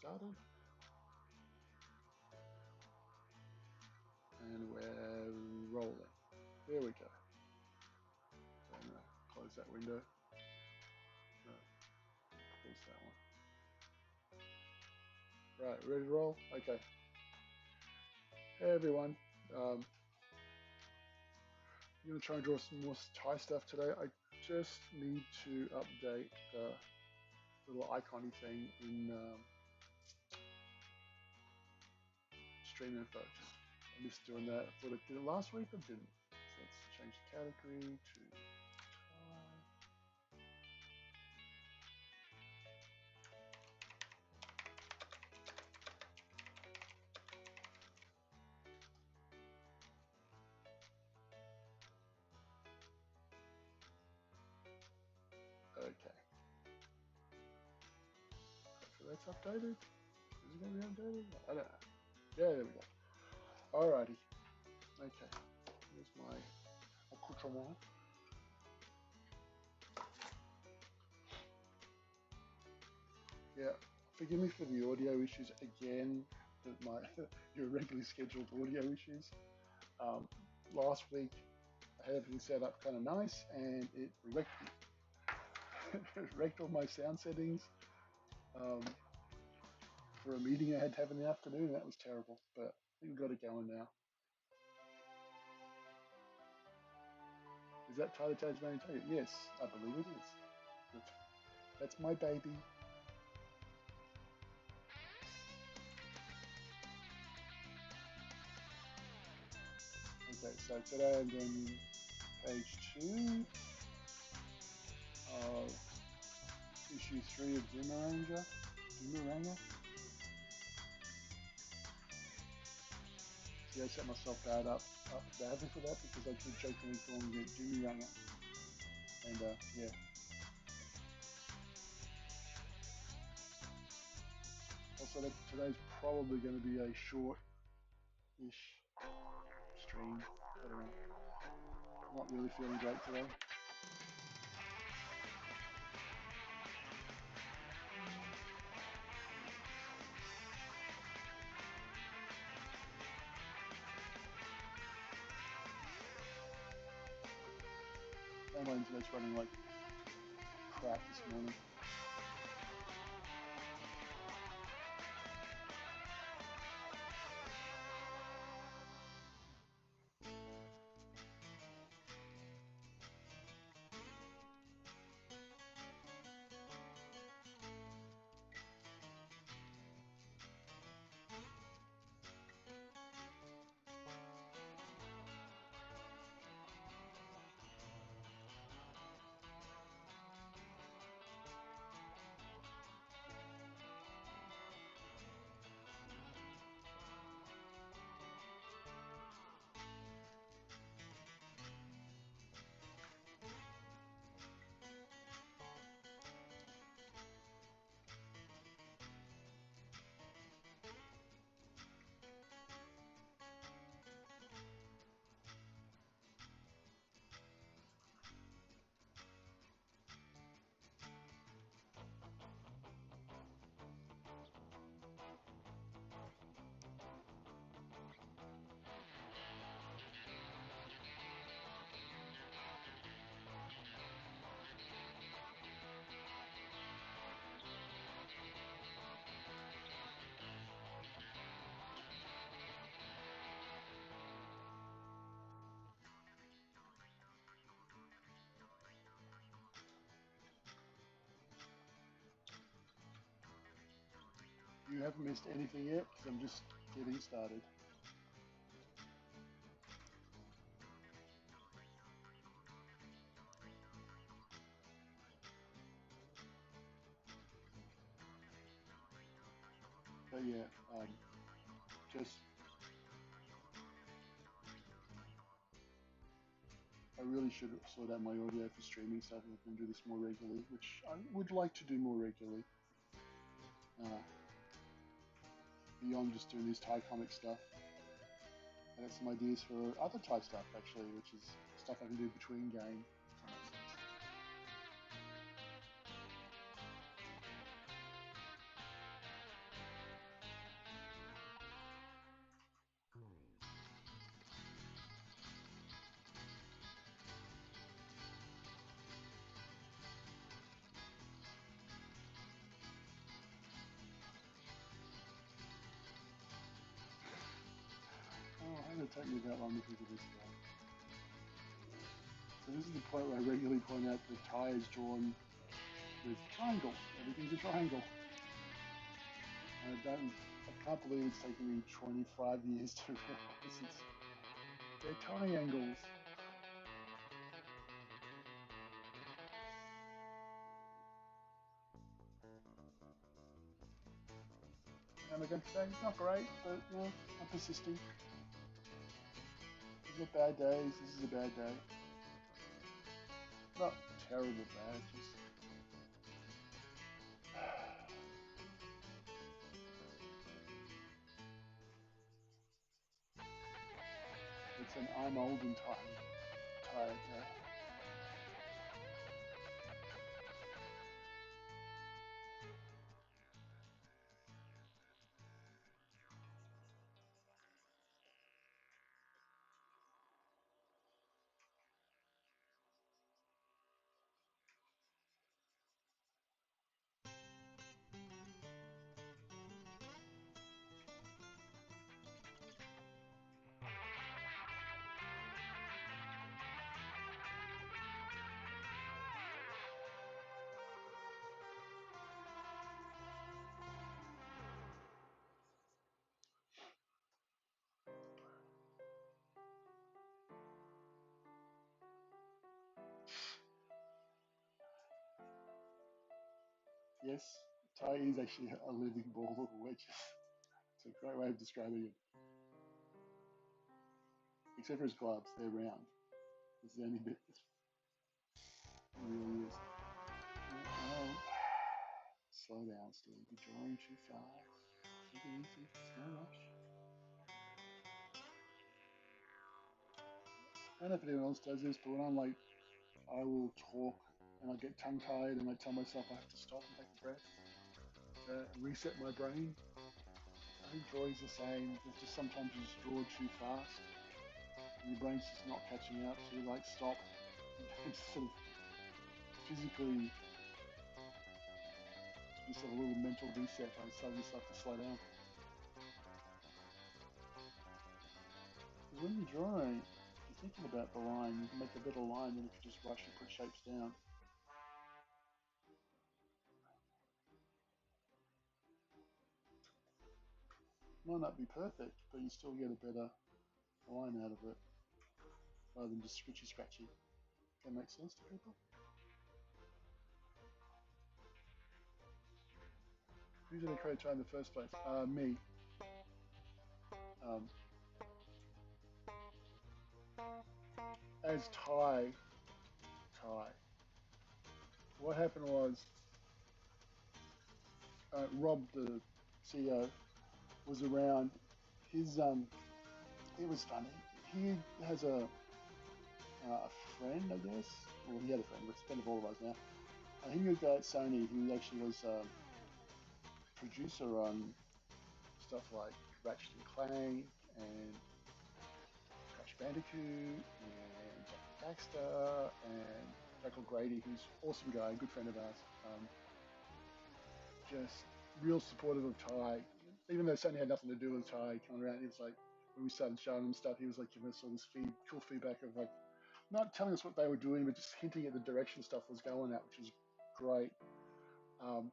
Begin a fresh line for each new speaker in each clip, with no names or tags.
started. And we're rolling. There we go. So I'm going to close that window. No, close that one. Right, ready to roll? Okay. Hey everyone. I'm going to try and draw some more Thai stuff today. I just need to update the little icon thing in Stream Info. I missed doing that. I thought I did it last week, I didn't. So let's change the category to Thai. Okay. Hopefully that's updated. Is it going to be updated? I don't know. Yeah, there we go. Alrighty. Okay. Here's my accoutrement. Yeah. Forgive me for the audio issues again. My your regularly scheduled audio issues. Last week I had everything set up kind of nice, and it wrecked wrecked all my sound settings for a meeting I had to have in the afternoon. That was terrible, but I think we've got it going now. Is that TY the Tasmanian Tiger? Yes, I believe it is. That's my baby. Okay, so today I'm doing page 2 of issue 3 of Doomeranger. See, I set myself up badly for that because I keep jokingly calling it Doomeranger. And yeah. Also, today's probably going to be a short-ish stream. I don't know. I'm not really feeling great today. And my internet's running like crap this morning. You haven't missed anything yet because I'm just getting started. But yeah, just I really should sort out my audio for streaming so I can do this more regularly, which I would like to do more regularly. Beyond just doing this Thai comic stuff. I got some ideas for other Thai stuff actually, which is stuff I can do between game. take me that long to figure this out. So this is the point where I regularly point out that Ty is drawn with triangles. Everything's a triangle. I can't believe it's taken me 25 years to realize they're triangles. And again today, it's not great, but you know, I'm persisting. These are bad days, this is a bad day. Not terrible bad, just it's an I'm old and tired day. Yes, Ty is actually a living ball of wedges. It's a great way of describing it. Except for his gloves, they're round. It's the only bit. It really is. Oh, slow down, Steve. You're drawing too fast. Take it easy. There's no rush. I don't know if anyone else does this, but when I'm like, I will talk and I get tongue tied and I tell myself I have to stop and take a breath to reset my brain. I think drawing's the same. It's just sometimes you just draw too fast and your brain's just not catching up, so you like stop and just sort of physically just have a little mental reset by telling yourself to slow down. Because when you're drawing, you're thinking about the line. You can make a better line than if you just rush and put shapes down. Might not be perfect, but you still get a better line out of it rather than just scratchy scratchy. That makes sense to people? Who did I create Ty in the first place? Me. Um, as Ty. What happened was Rob, the CEO, was around. His it was funny. He has a friend, I guess. Well, he had a friend. It's a friend of all of us now. He knew a guy at Sony who actually was producer on stuff like Ratchet and Clank and Crash Bandicoot and Jack Baxter and Michael Grady, who's an awesome guy, a good friend of ours. Just real supportive of Ty. Even though Sony had nothing to do with Ty coming around, he was like, when we started showing him stuff, he was like giving us all this cool feedback of like, not telling us what they were doing, but just hinting at the direction stuff was going at, which was great. Um,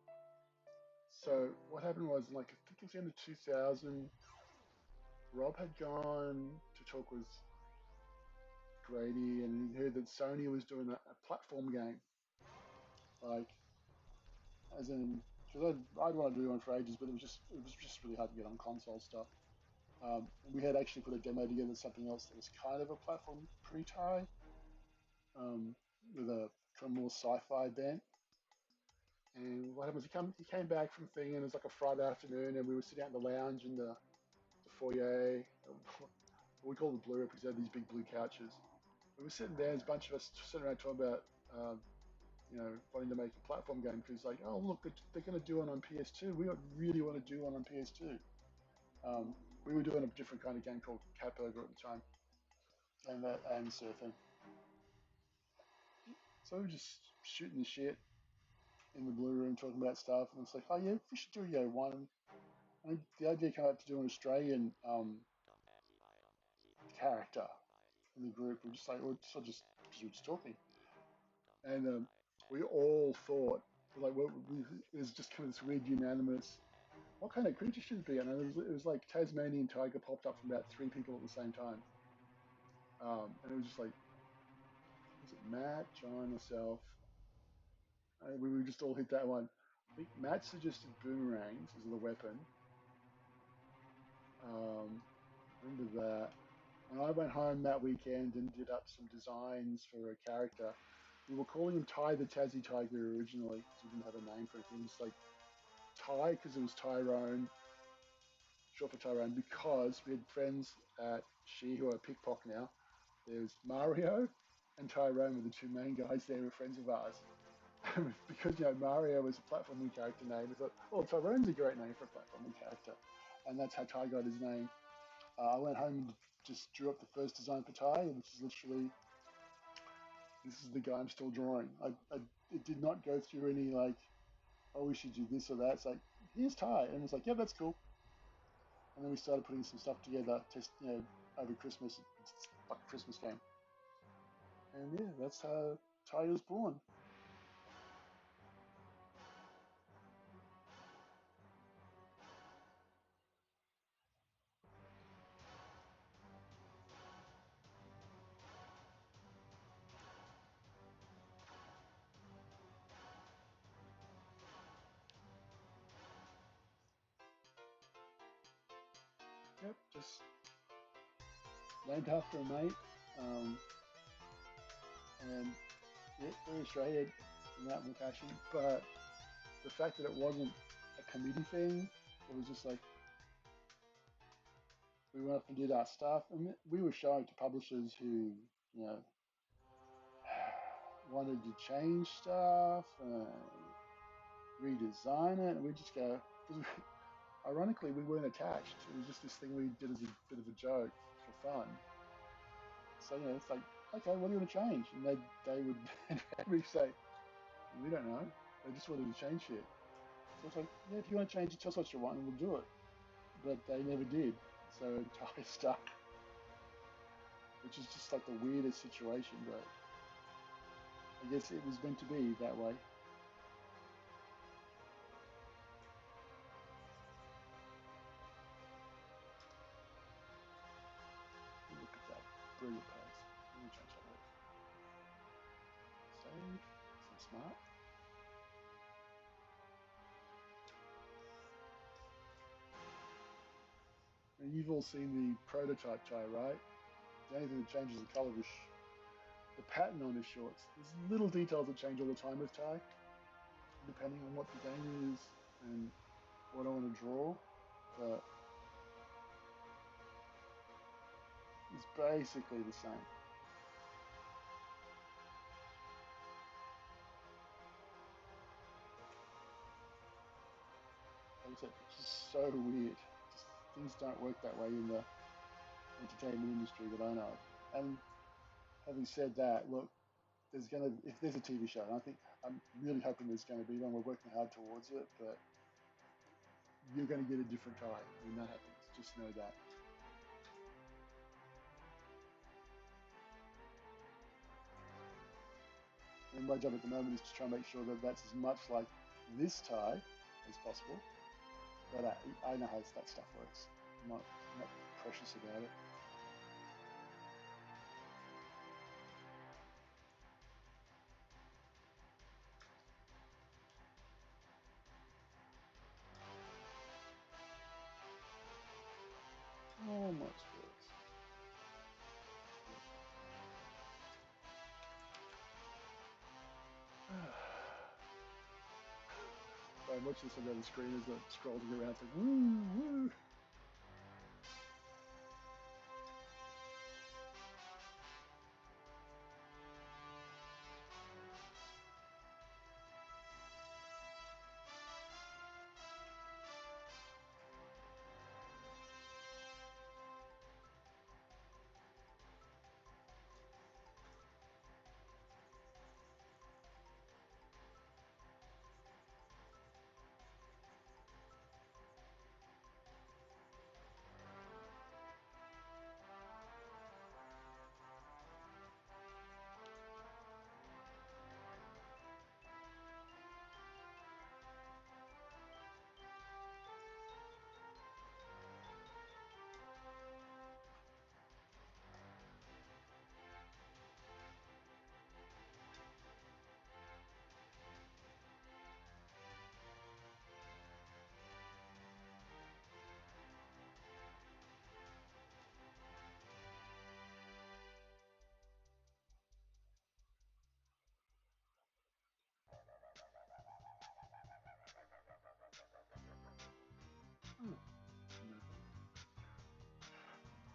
so what happened was, like, I think it was the end of 2000, Rob had gone to talk with Grady, and he heard that Sony was doing a platform game, like, as in, because I'd wanted to do one for ages, but it was just really hard to get on console stuff. We had actually put a demo together, something else that was kind of a platform pre-tie, with a kind of more sci-fi bent. And what happened was he came back from thing, and it was like a Friday afternoon, and we were sitting out in the lounge in the foyer. We call it the Blue Room because they had these big blue couches. We were sitting there, there's a bunch of us sitting around talking about, wanting to make a platform game because, like, oh, look, they're going to do one on PS2. We really want to do one on PS2. We were doing a different kind of game called Cat Burger at the time, and surfing. So we were just shooting the shit in the Blue Room talking about stuff, and it's like, oh yeah, we should do one. I think the idea came up to do an Australian character in the group. We're just like, or just because we were just talking, and we all thought like, it was just kind of this weird unanimous. What kind of creature should it be? And it was like Tasmanian Tiger popped up from about three people at the same time, and it was just like, was it Matt, John, myself? We just all hit that one. I think Matt suggested boomerangs as the weapon. Remember that. When I went home that weekend and did up some designs for a character, we were calling him Ty the Tassie Tiger originally because we didn't have a name for him. It was like Ty because it was Tyrone, short for Tyrone, because we had friends at She who are Pickpock now. There's Mario and Tyrone were the two main guys there, were friends of ours. Because Mario was a platforming character name, we thought, oh, Tyrone's a great name for a platforming character, and that's how Ty got his name. I went home and just drew up the first design for Ty, which is literally, this is the guy I'm still drawing. It did not go through any like, oh, we should do this or that. It's like, here's Ty, and it's like, yeah, that's cool. And then we started putting some stuff together, over Christmas. It's like a Christmas game, and yeah, that's how Ty was born. Yep, just named after a mate, and yeah, very Australian in that fashion. But the fact that it wasn't a committee thing, it was just like we went up and did our stuff, and we were showing to publishers who, you know, wanted to change stuff, redesign it, and we just go, because ironically we weren't attached. It was just this thing we did as a bit of a joke for fun. So it's like, okay, what do you want to change? And they would we say, we don't know. They just wanted to change shit. So it's like, yeah, if you want to change it, tell us what you want, and we'll do it. But they never did. So Ty stuck, which is just like the weirdest situation. But I guess it was meant to be that way. Look at that brilliant pose. Let me change that word. Save. Is that smart? And you've all seen the prototype Ty, right? The only thing that changes the color is the pattern on his shorts. There's little details that change all the time with Ty, depending on what the game is and what I want to draw. But it's basically the same. Like I said, it's just so weird. Just, things don't work that way in the entertainment industry that I know. And having said that, look, if there's a TV show, and I'm really hoping there's gonna be one. We're working hard towards it, but you're gonna get a different Ty when that happens. Just know that. And my job at the moment is to try and make sure that that's as much like this Ty as possible. But I know how that stuff works. I'm not precious about it. Almost works. So I'm watching this on the other screen as I'm scrolling around, it's like, woo, woo.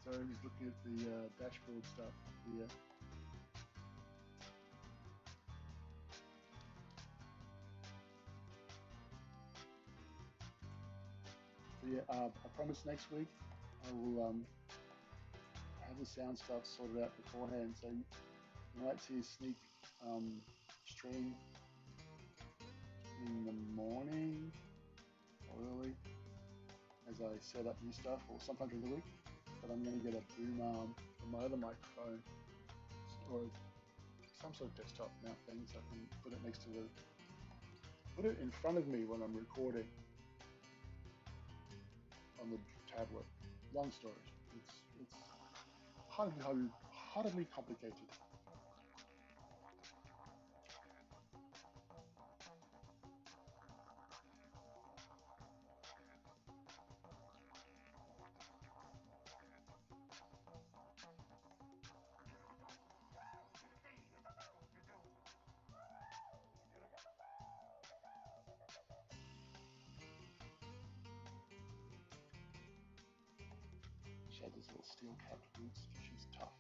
Sorry, I was looking at the dashboard stuff here. So yeah, I promise next week I will have the sound stuff sorted out beforehand. So you might see a sneak stream in the morning or early as I set up new stuff, or sometime during the week. But I'm going to get a boom arm for my other microphone, or some sort of desktop mount thing, so I can put it next to put it in front of me when I'm recording on the tablet. Long story. It's hardly complicated. She had these little steel capped boots because she's tough.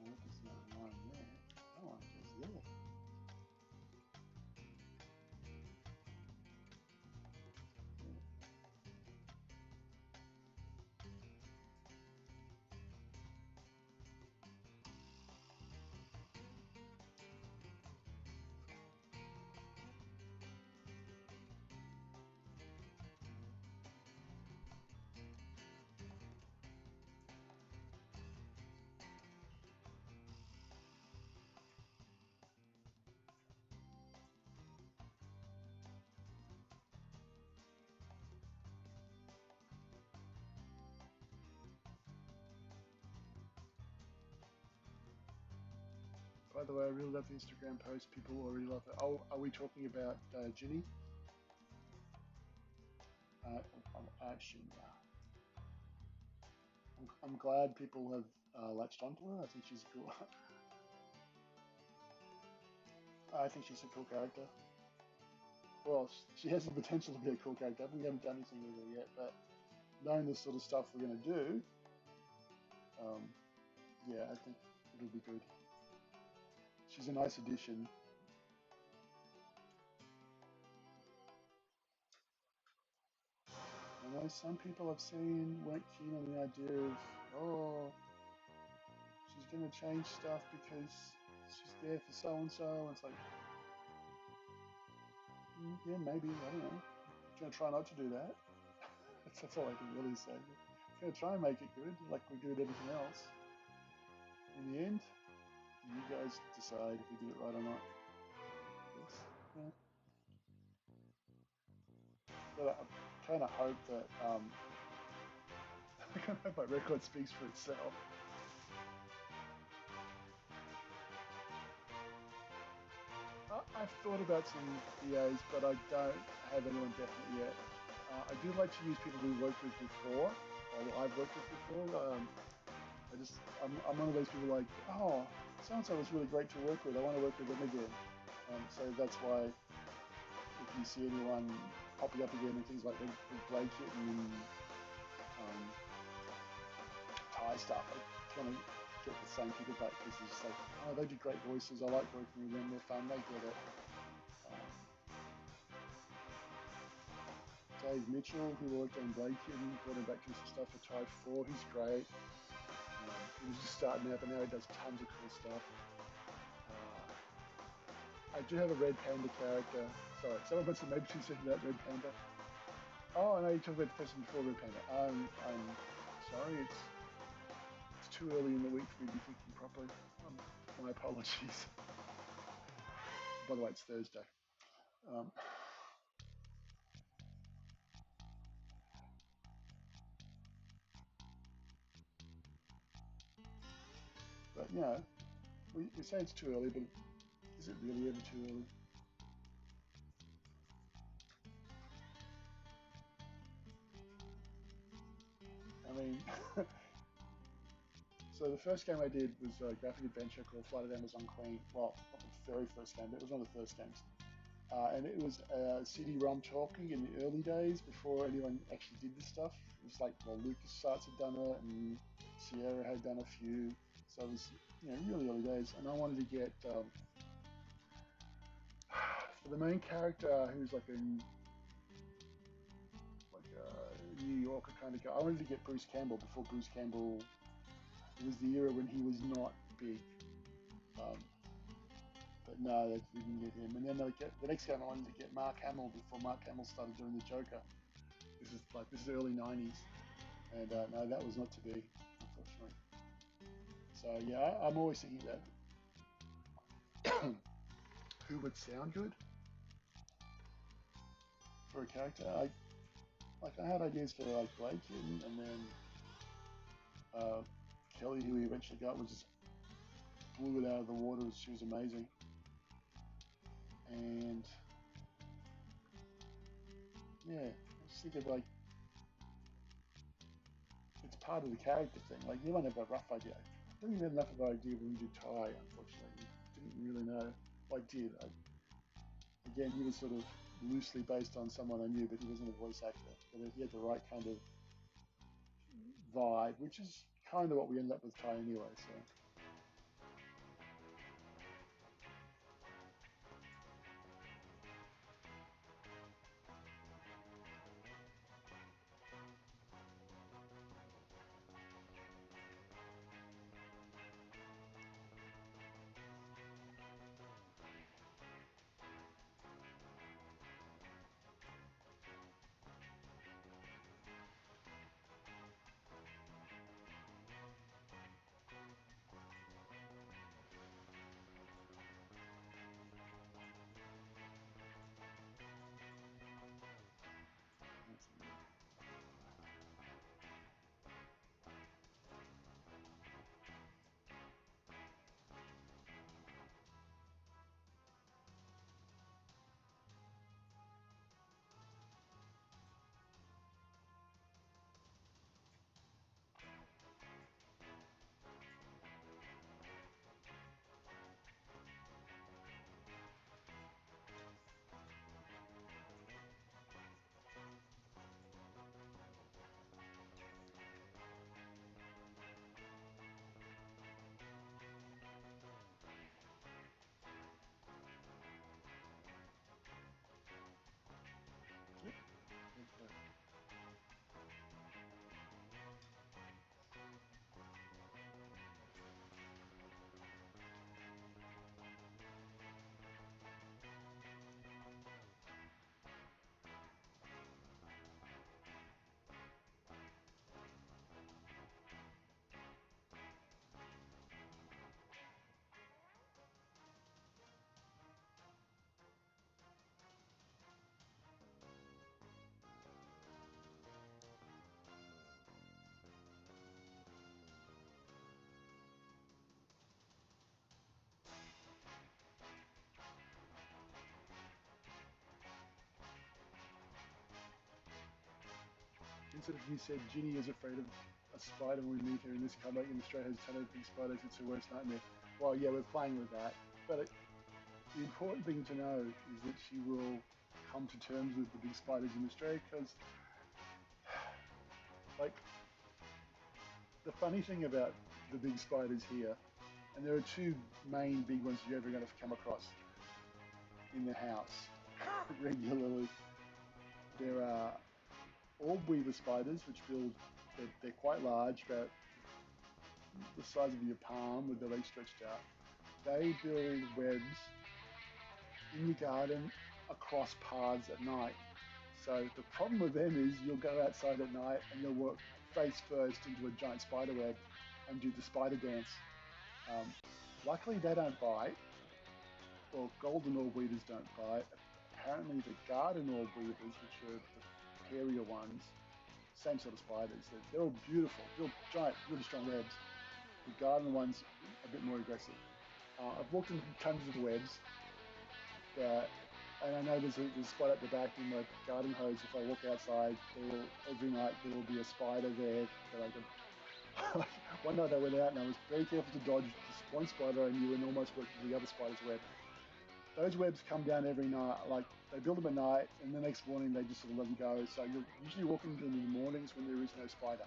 Oh, there's no line there. No one goes there. By the way, I really love the Instagram post. People already love it. Oh, are we talking about Ginny? Ginny. I'm glad people have latched onto her. I think she's cool. I think she's a cool character. Well, she has the potential to be a cool character. We haven't done anything with her yet, but knowing the sort of stuff we're going to do, yeah, I think it'll be good. She's a nice addition. I know some people I've seen weren't keen on the idea of, oh, she's going to change stuff because she's there for so and so. It's like, yeah, maybe, I don't know. I'm going to try not to do that. That's all I can really say. I'm going to try and make it good, like we do with everything else. In the end, you guys decide if we did it right or not. Yes, yeah. But I kind of hope that I kind of hope my record speaks for itself. I've thought about some VAs, but I don't have anyone definite yet. I do like to use people we've worked with before, or I've worked with before. I'm one of those people like, oh, so-and-so was really great to work with. I want to work with them again. So that's why if you see anyone popping up again and things like the Blake Kit and Thai stuff, I kind of get the same people back because it's just like, oh, they do great voices. I like working with them. They're fun. They get it. Dave Mitchell, who worked on Blake Kit, brought him back to some stuff for Tide 4. He's great. He was just starting out, but now he does tons of cool stuff. I do have a Red Panda character. Sorry, someone wants to maybe say that Red Panda. Oh, I know you talked about the person before Red Panda. I'm sorry, it's too early in the week for me to be thinking properly. My apologies. By the way, it's Thursday. But you know, we say it's too early, but is it really ever too early? I mean, so the first game I did was a graphic adventure called Flight of the Amazon Queen. Well, not the very first game, but it was one of the first games. and it was CD-ROM talkie in the early days before anyone actually did this stuff. It was like, well, LucasArts had done it, and Sierra had done a few, so it was, really early days. And I wanted to get for the main character, who's like a New Yorker kind of guy. I wanted to get Bruce Campbell before Bruce Campbell. It was the era when he was not big. Um, but no, they didn't get him. And then the next guy I wanted to get Mark Hamill before Mark Hamill started doing the Joker. This is early '90s, and no, that was not to be, unfortunately. So yeah, I'm always thinking that who would sound good for a character. I had ideas for like Blake and then uh, Kelly, who we eventually got, was just blew it out of the water. She was amazing, and yeah, I just think of like it's part of the character thing. Like you might have a rough idea. I didn't even have enough of an idea when we did Ty. Unfortunately, didn't really know. Well, I did. Again, he was sort of loosely based on someone I knew, but he wasn't a voice actor. But he had the right kind of vibe, which is kind of what we ended up with Ty anyway. So yep, okay. Instead of you said Ginny is afraid of a spider when we meet her in this comic, in Australia has a ton of big spiders. It's her worst nightmare. Well, yeah, we're playing with that, but the important thing to know is that she will come to terms with the big spiders in Australia because, like, the funny thing about the big spiders here, and there are two main big ones you're ever going to come across in the house regularly. There are orb weaver spiders, which they're quite large, about the size of your palm with their legs stretched out. They build webs in your garden across paths at night. So the problem with them is you'll go outside at night and you'll walk face first into a giant spider web and do the spider dance. Um, Luckily, they don't bite. Well, golden orb weavers don't bite. Apparently, the garden orb weavers, which are the hairier ones, same sort of spiders. They're all beautiful, real giant, really strong webs. The garden ones a bit more aggressive. I've walked in tons of webs, and I know there's a spot at the back in my garden hose. If I walk outside, every night there will be a spider there that I can. One night I went out and I was very careful to dodge this one spider I knew and almost went to the other spider's web. those webs come down every night. Like they build them at night, and the next morning they just sort of let them go. So you're usually walking them in the mornings when there is no spider.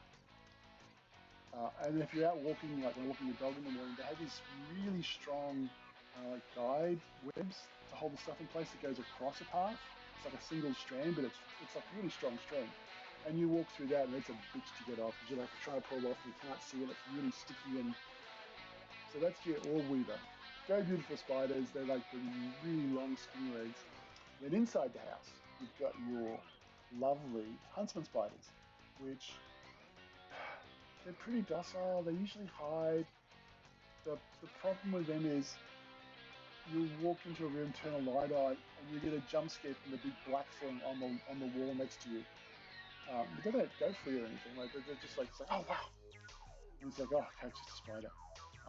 And if you're out walking, like when walking your dog in the morning, they have these really strong guide webs to hold the stuff in place that goes across a path. It's like a single strand, but it's like a really strong strand. And you walk through that, and it's a bitch to get off because you have to try to pull off, and you can't see it. It's really sticky, and so that's your orb weaver. Very beautiful spiders. They're like the really long, skinny legs. Then inside the house, you've got your lovely huntsman spiders, which they're pretty docile. They usually hide. The problem with them is you walk into a room, turn a light on, and you get a jump scare from the big black thing on the wall next to you. But they don't go for you or anything. Like they're just like, it's like, oh wow, and it's like, oh, okay, it's just a spider.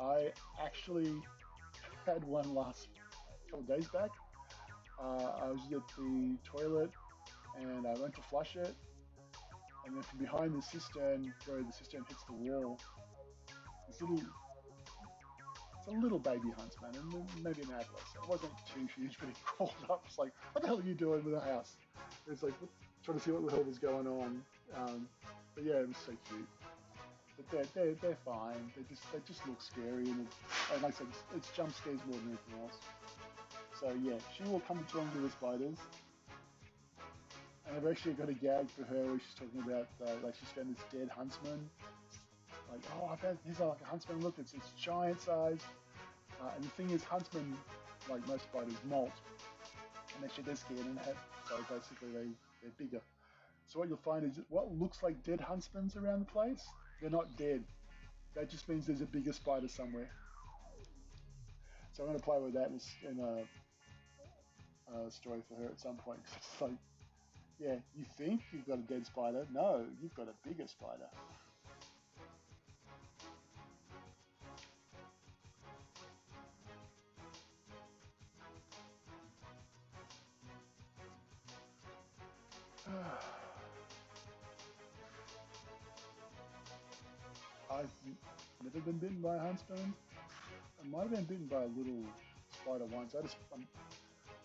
I actually had one last couple of days back. I was at the toilet and I went to flush it, and then from behind the cistern, where the cistern hits the wall, this little, it's a little baby huntsman, and maybe an adolescent. It wasn't too huge, but he crawled up. It's like, what the hell are you doing with the house? And it's like, trying to see what the hell was going on. But yeah, it was so cute. But they're fine. They just look scary, and like I said, it's jump scares more than anything else. So yeah, she will come to terms with the spiders. And I've actually got a gag for her where she's talking about like she's found this dead huntsman. Like, oh, I bet here's like a huntsman. Look, it's giant size. And the thing is, huntsmen, like most spiders, molt, and they shed their skin and have, so basically they're bigger. So what you'll find is what looks like dead huntsmans around the place, they're not dead. That just means there's a bigger spider somewhere. So I'm going to play with that in a story for her at some point. Cause it's like, yeah, you think you've got a dead spider. No, you've got a bigger spider. I've never been bitten by a huntsman. I might have been bitten by a little spider once. I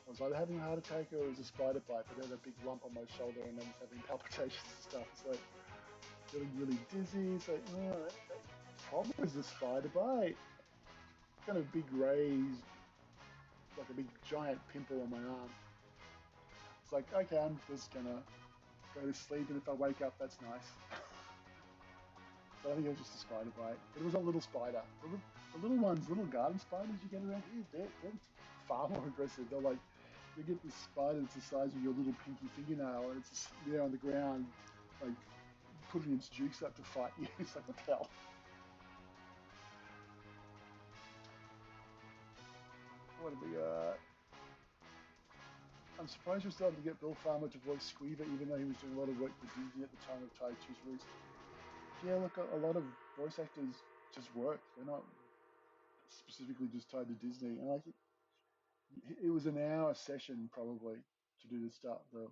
was either having a heart attack or it was a spider bite, but I had a big lump on my shoulder and I was having palpitations and stuff. It's like feeling really dizzy. It's like, oh, that problem is the spider bite. Kind of big raised, like a big giant pimple on my arm. It's like, okay, I'm just gonna go to sleep, and if I wake up, that's nice. But I think it was just a spider bite. But it was a little spider. The little ones, little garden spiders you get around here, they're far more aggressive. They're like, you get this spider that's the size of your little pinky fingernail, and it's just there on the ground, like putting its jukes up to fight you. It's like, what the hell? What have we got? I'm surprised we're starting to get Bill Farmer to voice Squeever, even though he was doing a lot of work for Disney at the time of Tide 2's release. Yeah, look, a lot of voice actors just work. They're not specifically just tied to Disney. And like, it was an hour session probably to do this stuff. Though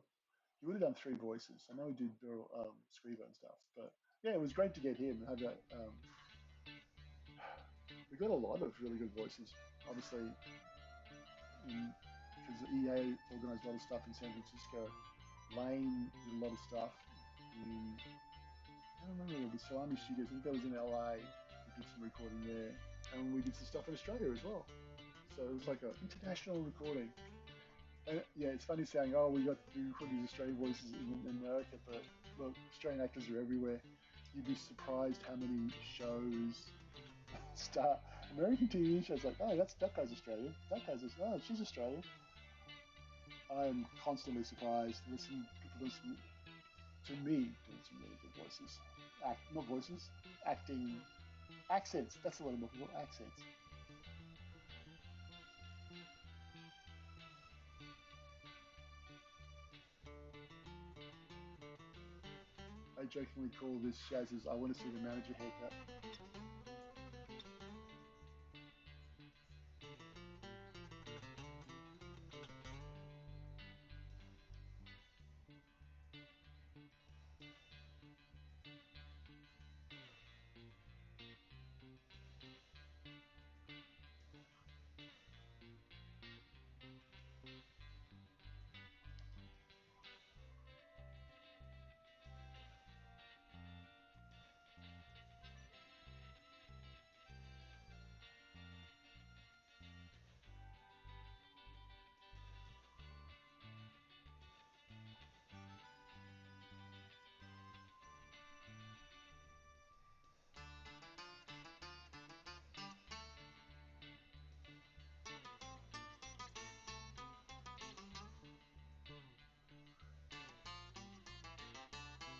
he would have done three voices. I know he did Bill Squeever and stuff, but yeah, it was great to get him and have that. We got a lot of really good voices, obviously, because EA organised a lot of stuff in San Francisco. Lane did a lot of stuff in, I don't remember, the Salami Studios. I think that was in LA. We did some recording there, and we did some stuff in Australia as well. So it was like an international recording. And yeah, it's funny saying, oh, we record these Australian voices in America, but look, Australian actors are everywhere. You'd be surprised how many shows start American TV shows like, oh, that guy's Australian. That guy's oh, she's Australian. I'm constantly surprised. People listen to me doing some really good voices. Not voices, acting, accents. That's the word I'm looking for. Accents. I jokingly call this Shaz's "I want to see the manager haircut."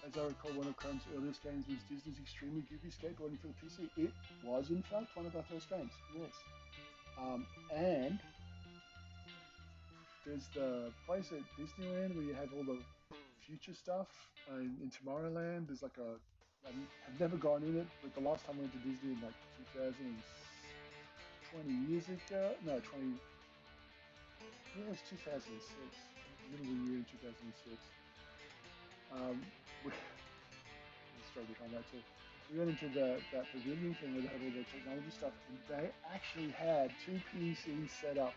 as I recall, one of Chrome's earliest games was Disney's extremely goofy skateboarding for the PC. It was, in fact, one of our first games, yes. And there's the place at Disneyland where you have all the future stuff. In Tomorrowland, there's like a. I've never gone in it, but the last time I went to Disney in like 20 years ago. No, 20. Yeah, it was 2006. Middle of the year in 2006. We struggled behind that too. We went into that pavilion thing where they had all the technology stuff, and they actually had two PCs set up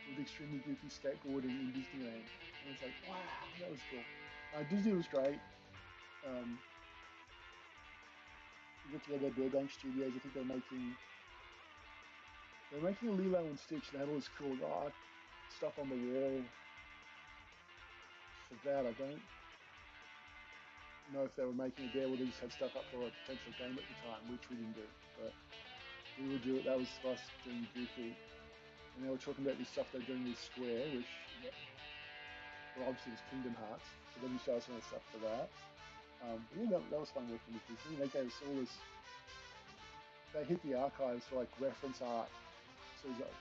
with extremely goofy skateboarding in Disneyland. And it's like, wow, that was cool. Disney was great. We got together at Burbank Studios. I think they were making a Lilo and Stitch. They had all this cool art stuff on the wall. For that, I don't know if they were making it there or they just had stuff up for a potential game at the time, which we didn't do. But we would do it. That was us doing goofy. And they were talking about this stuff they're doing with Square, which, well, obviously was Kingdom Hearts. So they'd be showing us stuff for that. Yeah, that was fun working with Disney. They gave us all this. They hit the archives for like reference art. So there's a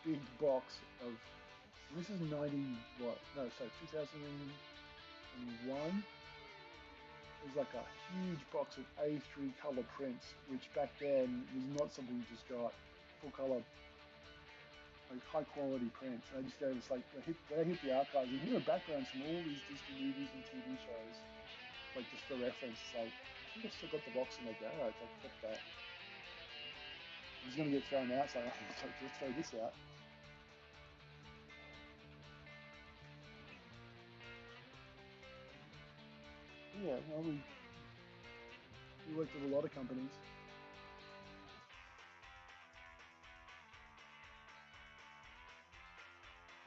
big box of. And this is 90 what? No, sorry, 2001. There's like a huge box of A3 color prints, which back then was not something you just got. Full color, like high quality prints. And I just gave us like they hit the archives, and here are backgrounds from all these Disney movies and TV shows, like just for reference. It's like I think I still got the box in my garage. I kept that. It's gonna get thrown out, so I let's throw this out. Yeah, well, we worked with a lot of companies.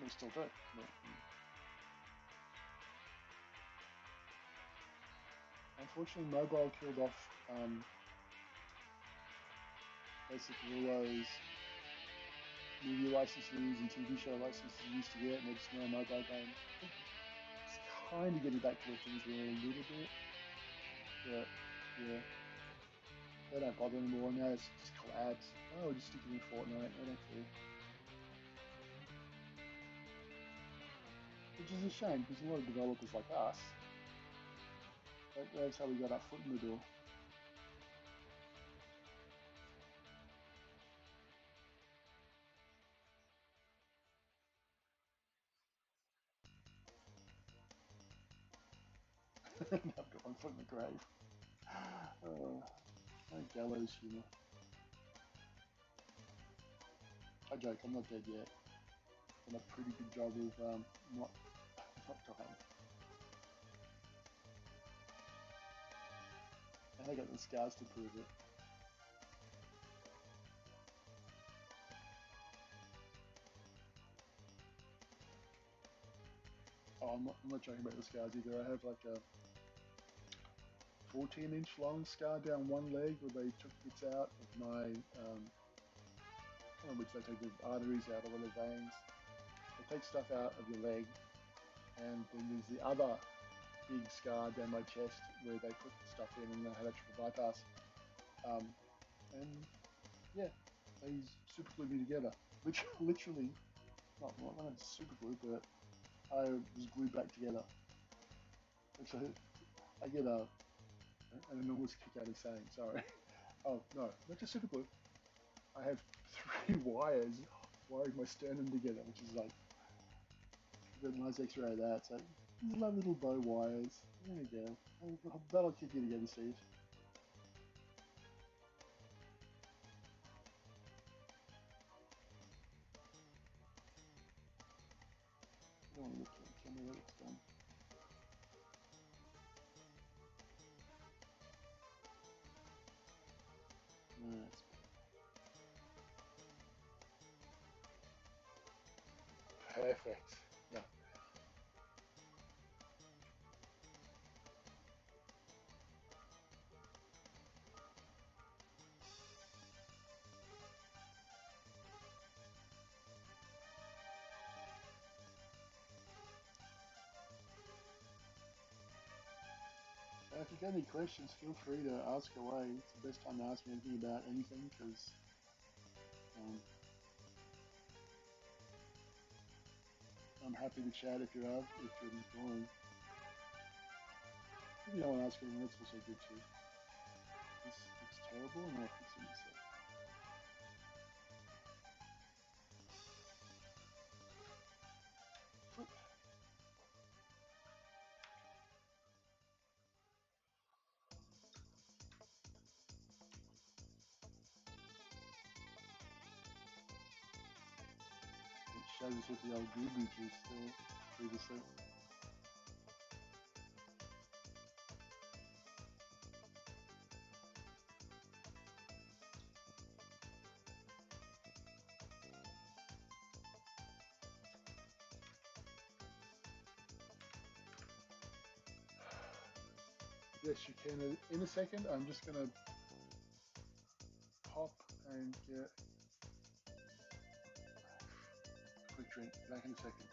We still do. Unfortunately, mobile killed off basically all those movie licenses and TV show licenses you used to get, and there's no mobile game. It's kind of getting back to where things were a little bit, but yeah, they don't bother anymore. Now it's just collabs. Oh, we're just sticking with Fortnite. I don't care. Which is a shame because a lot of developers like us, that's how we got our foot in the door. Now I've got one foot in the grave. No gallows humour. I joke, I'm not dead yet. I've done a pretty good job of not dying. And I got the scars to prove it. Oh, I'm not joking about the scars either. I have like a 14-inch long scar down one leg where they took bits out of my, which they take the arteries out or the veins. They take stuff out of your leg, and then there's the other big scar down my chest where they put stuff in and they had a triple bypass. And yeah, they super glued me together. Literally, not super glue, but I was glued back together. And so I get an enormous kick out of saying, sorry. Oh, no, not just super glue. I have 3 wires wiring my sternum together, which is like, I've got a nice x-ray of that. So these lovely little bow wires. There you go. That'll keep you together, Steve. I don't want to look at the camera that it's done. That's perfect. Yeah. If you got any questions, feel free to ask away. It's the best time to ask me anything about anything because um, I'm happy to chat if you're enjoying. If you don't want to ask anything, that's also good too. This looks terrible and I'll fix it myself. It shows us with the old gooby juice there previously. Yes, you can. In a second, I'm just going to pop and get a quick drink. Back in a second.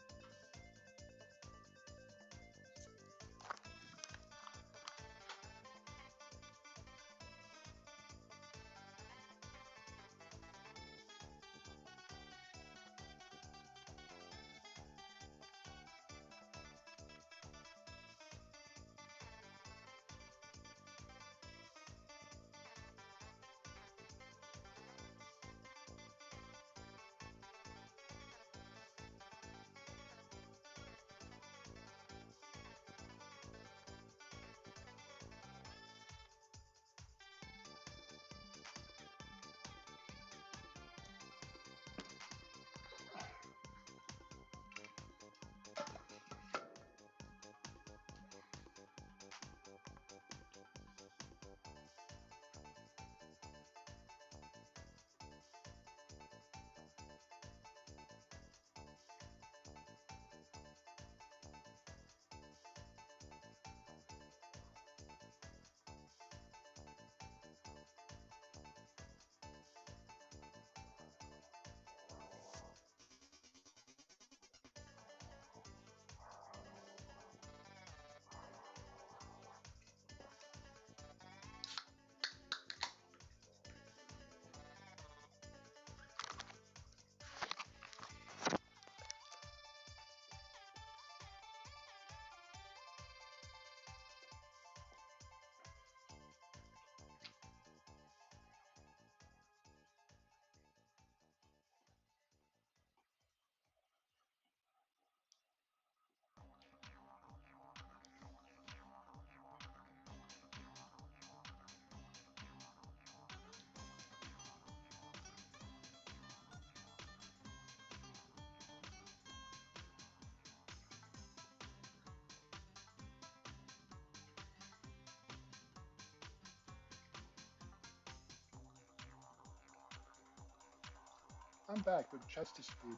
I'm back, but chat's disappeared.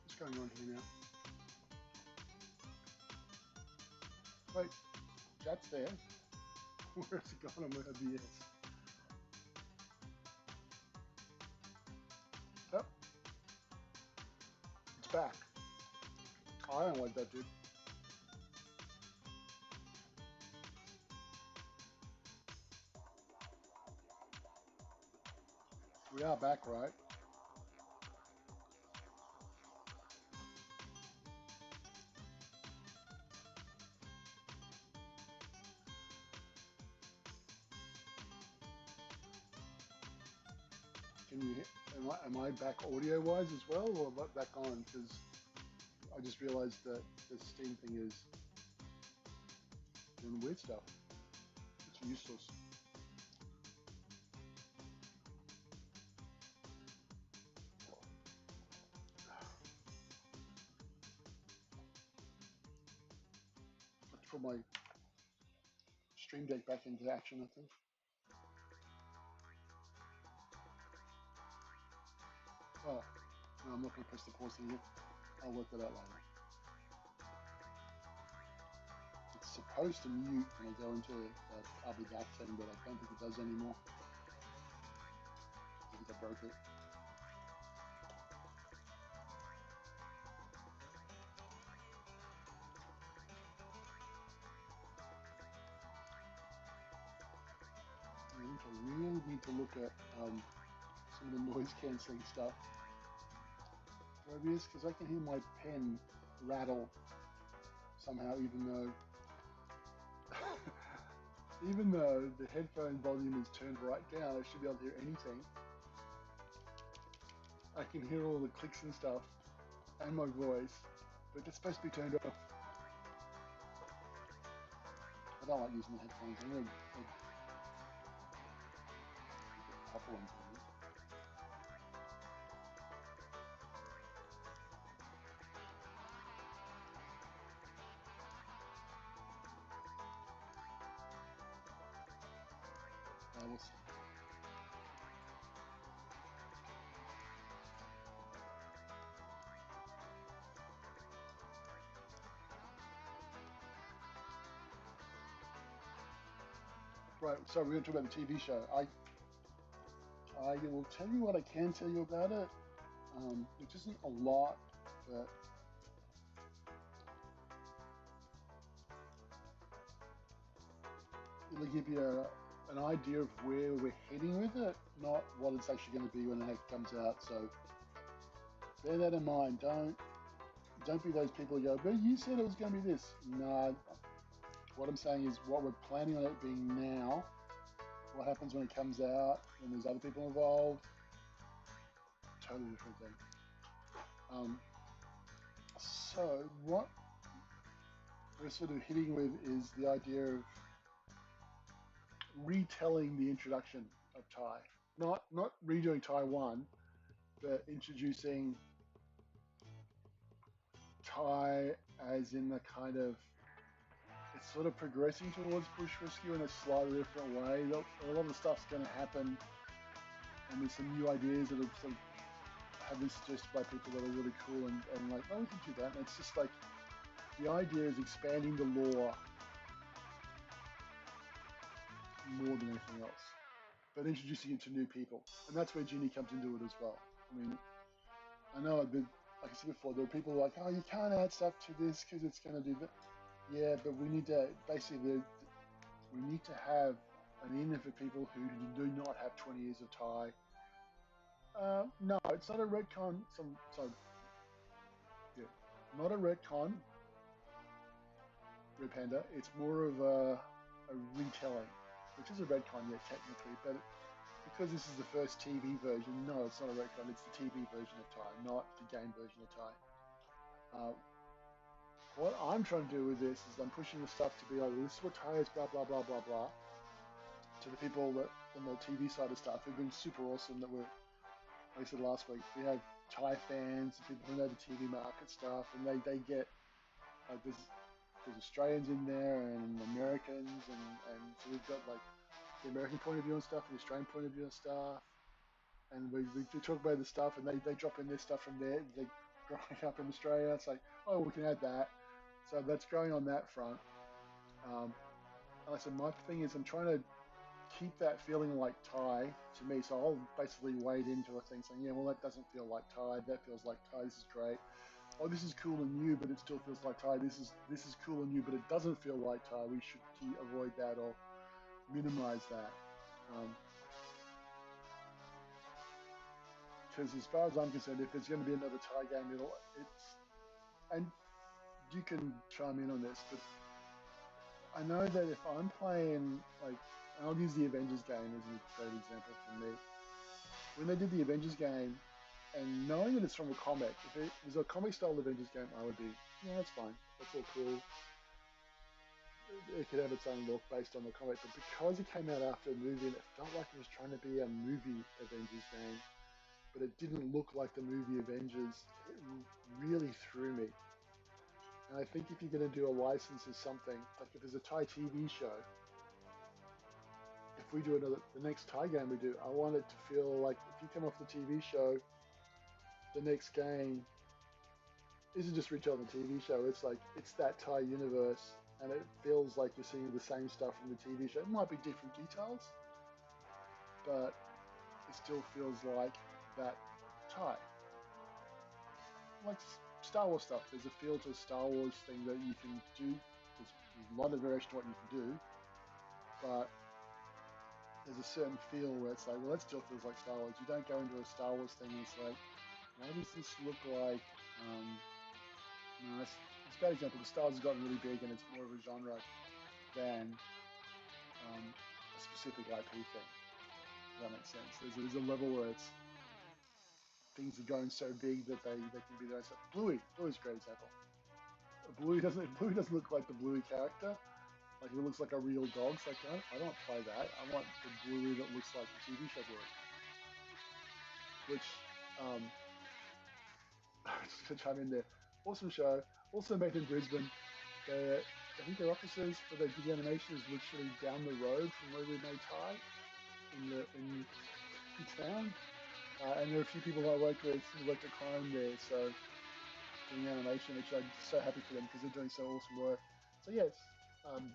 What's going on here now? Wait, chat's there. Where's it gone on my OBS? Oh, it's back. Oh, I don't like that, dude. We are back, right? Can you? Am I back audio-wise as well, or back on? Because I just realized that the Steam thing is doing weird stuff. It's useless. Let's put my Stream Deck back into action, I think. Oh, no, I'm not going to press the pause thing yet. I'll work that out later. It's supposed to mute when I go into that I'll be back setting, but I don't think it does anymore. I think I broke it. to look at some of the noise cancelling stuff. Mobius, because I can hear my pen rattle somehow, even though the headphone volume is turned right down, I should be able to hear anything. I can hear all the clicks and stuff, and my voice, but it's supposed to be turned off. I don't like using the headphones. I'm going to pop one for me. We'll see. Right, so we're going to talk about the TV show. I will tell you what I can tell you about it, which isn't a lot, but it'll give you an idea of where we're heading with it, not what it's actually going to be when it comes out. So bear that in mind. Don't be those people who go, but you said it was going to be this. No, what I'm saying is what we're planning on it being now. What happens when it comes out, when there's other people involved, totally different thing. So what we're sort of hitting with is the idea of retelling the introduction of TY. Not redoing TY 1, but introducing TY as in the kind of, it's sort of progressing towards Bush Rescue in a slightly different way. A lot of stuff's going to happen, and there's some new ideas that have sort of have been suggested by people that are really cool and like, oh, we can do that. And it's just like, the idea is expanding the lore more than anything else, but introducing it to new people. And that's where Ginny comes into it as well. I mean, I know, like I said before, there are people who are like, oh, you can't add stuff to this because it's going to do that. Yeah, but we need to, basically, we need to have an in for people who do not have 20 years of TY. No, it's not a retcon. Not a retcon, Red Panda. It's more of a retelling, which is a retcon, yeah, technically, but because this is the first TV version, no, it's not a retcon. It's the TV version of TY, not the game version of TY. What I'm trying to do with this is I'm pushing the stuff to be like, well, this is what TY is, blah, blah, blah, blah, blah, to the people that on the TV side of stuff who've been super awesome, that were, like I said last week, we have TY fans, people who know the TV market stuff, and they get, like, there's Australians in there and Americans, and so we've got like the American point of view on stuff and the Australian point of view on stuff, and we talk about the stuff, and they drop in their stuff from there. They're growing up in Australia, it's like, oh, we can add that. So that's growing on that front. And I said, my thing is I'm trying to keep that feeling like TY to me, so I'll basically wade into a thing saying, yeah, well, that doesn't feel like TY, that feels like TY, this is great. Oh, this is cool and new, but it still feels like TY. This is cool and new, but it doesn't feel like TY. We should avoid that or minimize that. Because as far as I'm concerned, if there's going to be another TY game, and you can chime in on this, but I know that if I'm playing, like, and I'll use the Avengers game as a great example for me. When they did the Avengers game, and knowing that it's from a comic, if it was a comic style Avengers game, I would be, yeah, that's fine, that's all cool. It could have its own look based on the comic, but because it came out after a movie and it felt like it was trying to be a movie Avengers game, but it didn't look like the movie Avengers, it really threw me. And I think if you're going to do a license of something, like if there's a TY TV show, if we do the next TY game we do, I want it to feel like if you come off the TV show, the next game isn't just retelling the TV show, it's like, it's that TY universe, and it feels like you're seeing the same stuff from the TV show. It might be different details, but it still feels like that TY. Like Star Wars stuff, there's a feel to a Star Wars thing that you can do. There's a lot of variation to what you can do, but there's a certain feel where it's like, well, that still feels like Star Wars. You don't go into a Star Wars thing and it's like, why does this look like? No, it's a bad example because Star Wars has gotten really big and it's more of a genre than a specific IP thing. If that makes sense. There's a level where it's things are going so big that they can be their own stuff. Bluey's a great example. Bluey doesn't look like the Bluey character. Like he looks like a real dog. It's like I don't play that. I want the Bluey that looks like the TV show Bluey. Which just to chime in there. Awesome show. Also made in Brisbane. I think their offices for they did the animation is literally down the road from where we made Ty in town. And there are a few people I worked with who worked at Chrome there, so doing animation, which I'm so happy for them because they're doing so awesome work. So yes, and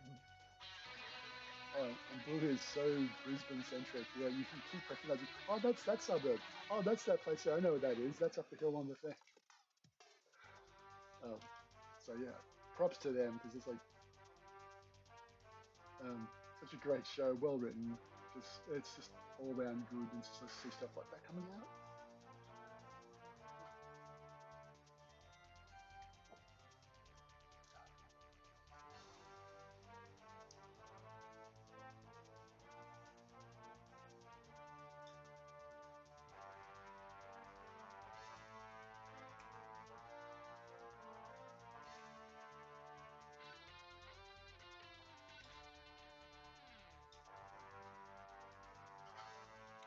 Blue is so Brisbane centric. You know, you can keep recognizing. Oh, that's that suburb. Oh, that's that place there. I know what that is. That's up the hill on the thing. Um, so yeah, props to them because it's like such a great show, well written. It's just all around good, and just to see stuff like that coming out.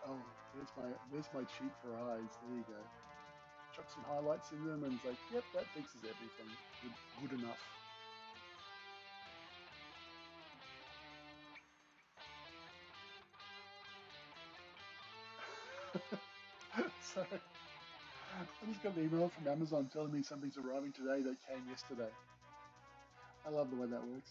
Oh, there's my cheat for eyes. There you go. Chuck some highlights in them, and it's like, yep, that fixes everything. Good enough. So I just got an email from Amazon telling me something's arriving today that came yesterday. I love the way that works.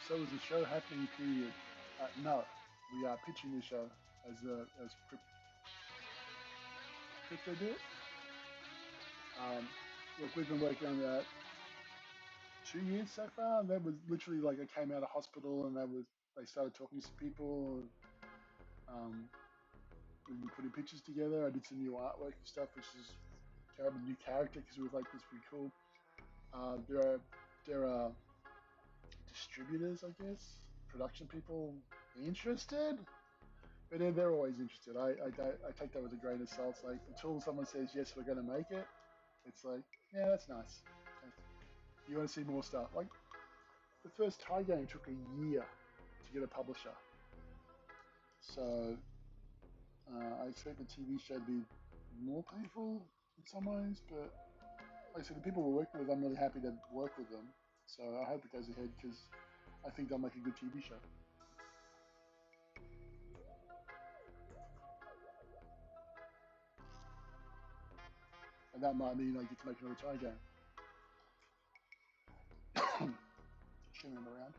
So is the show happening? Period. No, we are pitching the show as crypto do it. Look, we've been working on that 2 years so far. That was literally like I came out of hospital and they started talking to people. Um, we've been putting pictures together. I did some new artwork and stuff, which is to have a new character because we were like, this would be cool. There are distributors, I guess, production people interested, but they're always interested. I take that with a grain of salt. It's like until someone says yes, we're going to make it, it's like yeah, that's nice. You want to see more stuff? Like the first Thai game took a year to get a publisher, so I expect the TV show to be more painful in some ways. But like I said, the people we're working with, I'm really happy to work with them. So I hope it goes ahead because I think they'll make a good TV show. And that might mean I get to make another Thai game. Showing them around.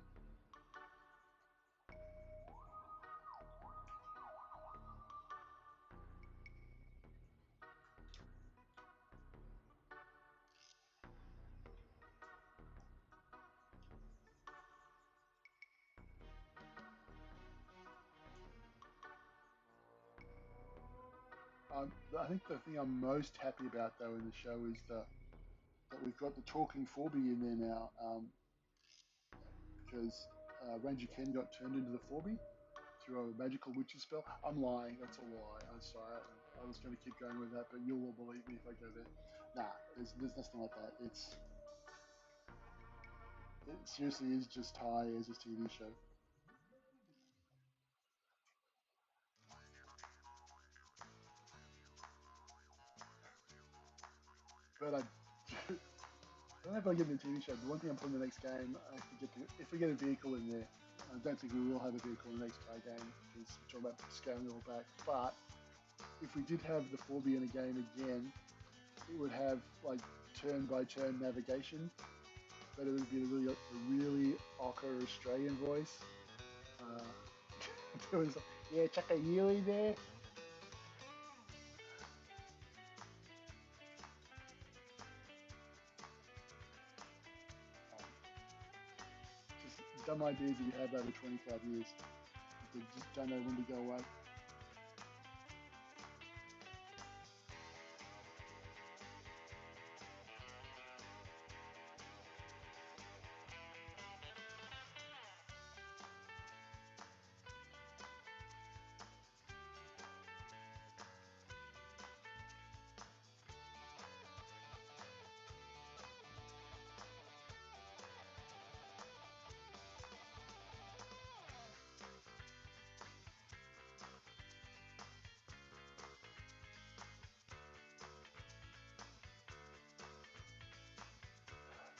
I think the thing I'm most happy about though in the show is that we've got the talking Forby in there now because Ranger Ken got turned into the Forby through a magical witch's spell. I'm lying, that's a lie. I'm sorry. I was going to keep going with that, but you'll all believe me if I go there. Nah, there's nothing like that. It seriously is just Ty as his TV show. But I don't know if I get the TV show. The one thing I'm putting in the next game, I have to get if we get a vehicle in there. I don't think we will have a vehicle in the next Thai game because we're talking about scaling it all back. But if we did have the 4B in a game again, it would have like turn-by-turn navigation, but it would be a really awkward Australian voice. It was like, yeah, chuck a Yui there. Just dumb ideas that you have over 25 years. You just don't know when to go away.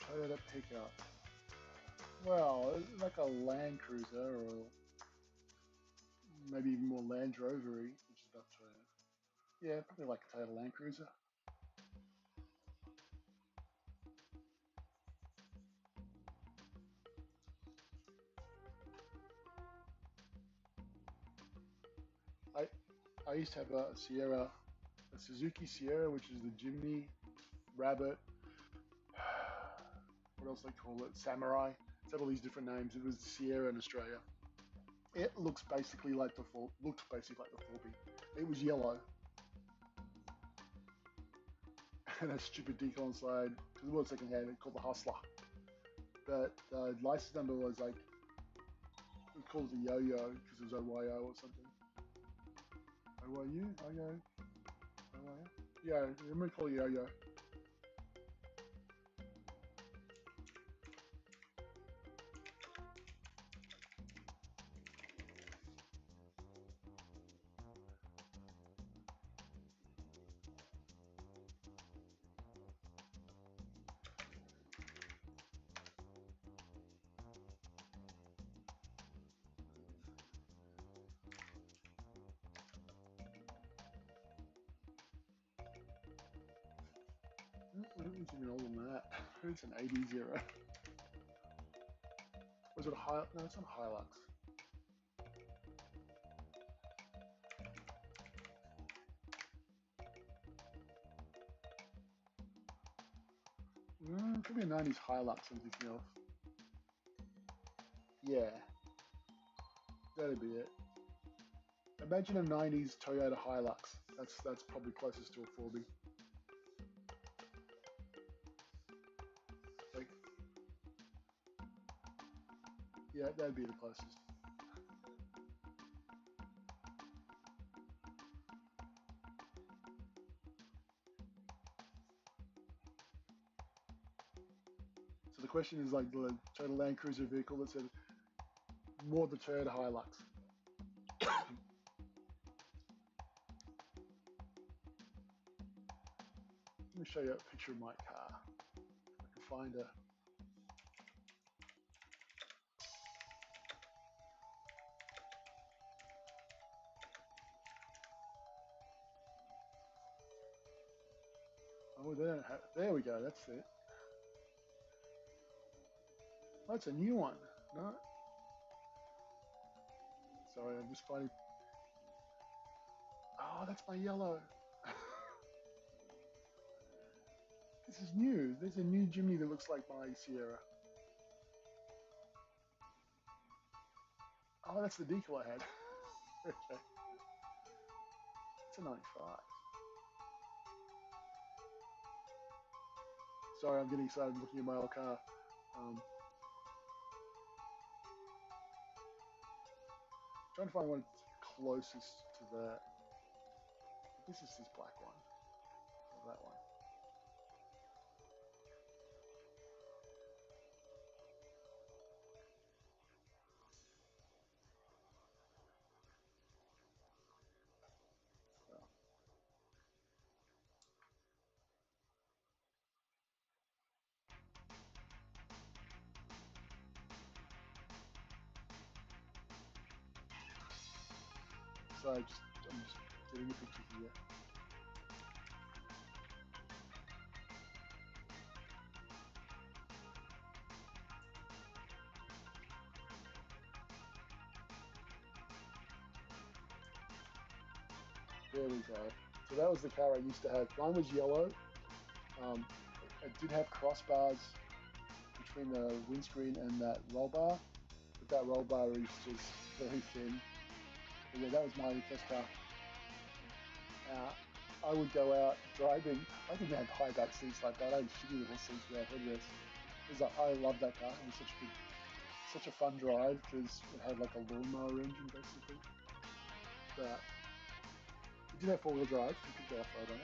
Toyota pickup. Well, like a Land Cruiser or maybe even more Land Rovery, which is not Toyota. Yeah, probably like a Toyota Land Cruiser. I I used to have a Sierra, a Suzuki Sierra, which is the Jimny, Rabbit. What else they call it? Samurai. It's had all these different names. It was Sierra in Australia. It looks basically like the looked basically like the 4B. It was yellow and a stupid decal on the side because it was secondhand. It called the Hustler, but the license number was like we called it the Yo-Yo because it was OYO or something. OYU, OYO, OYO. Yeah, remember we call it Yo-Yo. It's even older than that. It's an 80s era. Was it a high? No, it's not a Hilux. Could be a 90s Hilux, I'm thinking of. Yeah, that'd be it. Imagine a 90s Toyota Hilux. That's probably closest to a 4B. Like, yeah, that'd be the closest. So the question is like the Toyota Land Cruiser vehicle that said more the Toyota Hilux. Let me show you a picture of my car. I can find a. Oh, there we go. That's it. Oh, it's a new one. No, sorry, I'm just finding. Oh, that's my yellow. This is new. There's a new Jimny that looks like my Sierra. Oh, that's the decal I had. Okay, it's a 95. Sorry, I'm getting excited looking at my old car. Trying to find one closest to that. This is this black one. Or that one. So I'm just getting a picture here. There we go. So that was the car I used to have. Mine was yellow. It did have crossbars between the windscreen and that roll bar, but that roll bar is just very thin. But yeah, that was my first car. I would go out driving. I didn't have high back seats like that. I had shitty little seats without headrests. I love that car. It was such a fun drive because it had like a lawnmower engine basically. But it did have four-wheel drive. You could go off-road on it.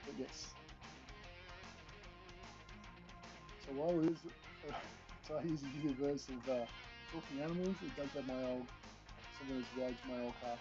But yes. So while it is Ty's a universe of talking animals, it does have someone who's rides my old car.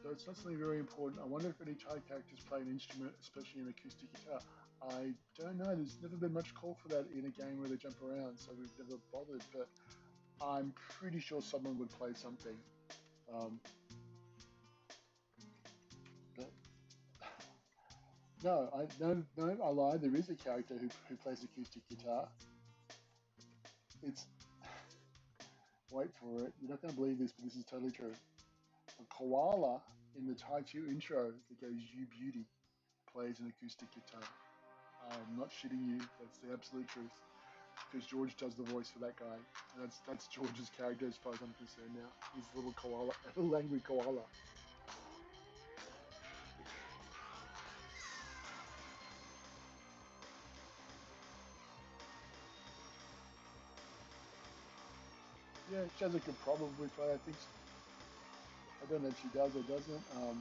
So it's not something very important. I wonder if any Thai characters play an instrument, especially an acoustic guitar. I don't know. There's never been much call for that in a game where they jump around, so we've never bothered. But I'm pretty sure someone would play something. But no, I lied. There is a character who plays acoustic guitar. It's wait for it. You're not going to believe this, but this is totally true. A koala in the Tai 2 intro that goes "You Beauty" plays an acoustic guitar. I'm not shitting you. That's the absolute truth. Because George does the voice for that guy. And that's George's character as far as I'm concerned now. He's a little koala, a little angry koala. Yeah, Shazza could probably play. I don't know if she does or doesn't. Yeah.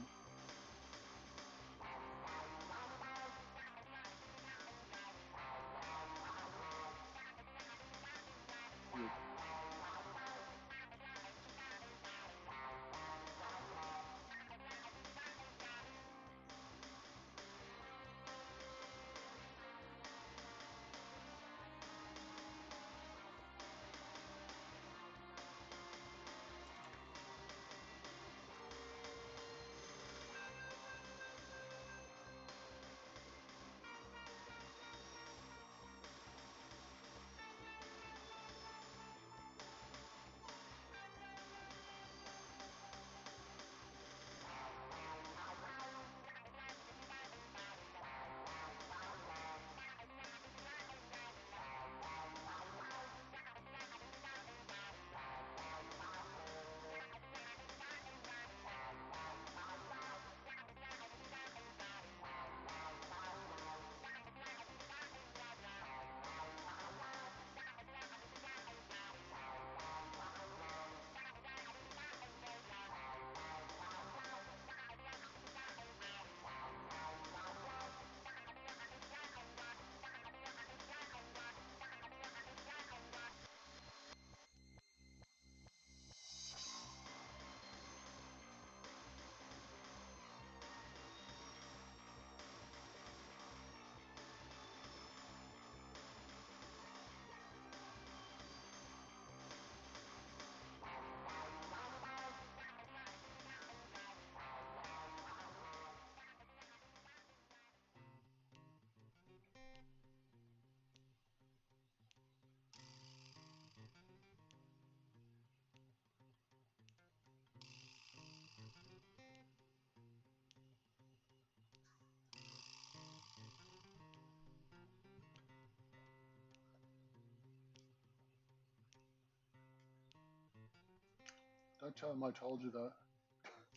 Don't tell him I told you though.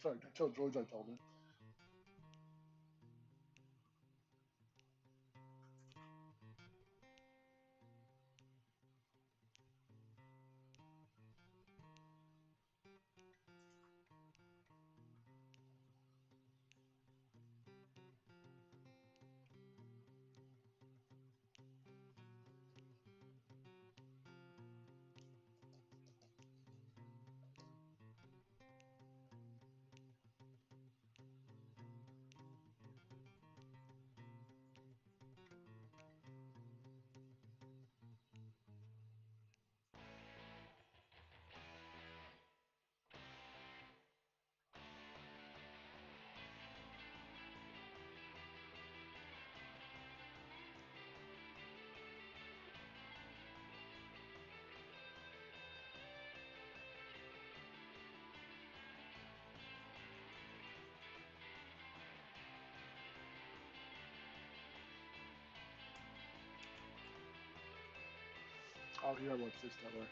Sorry, don't tell George I told him. Oh, here, watch this, don't worry.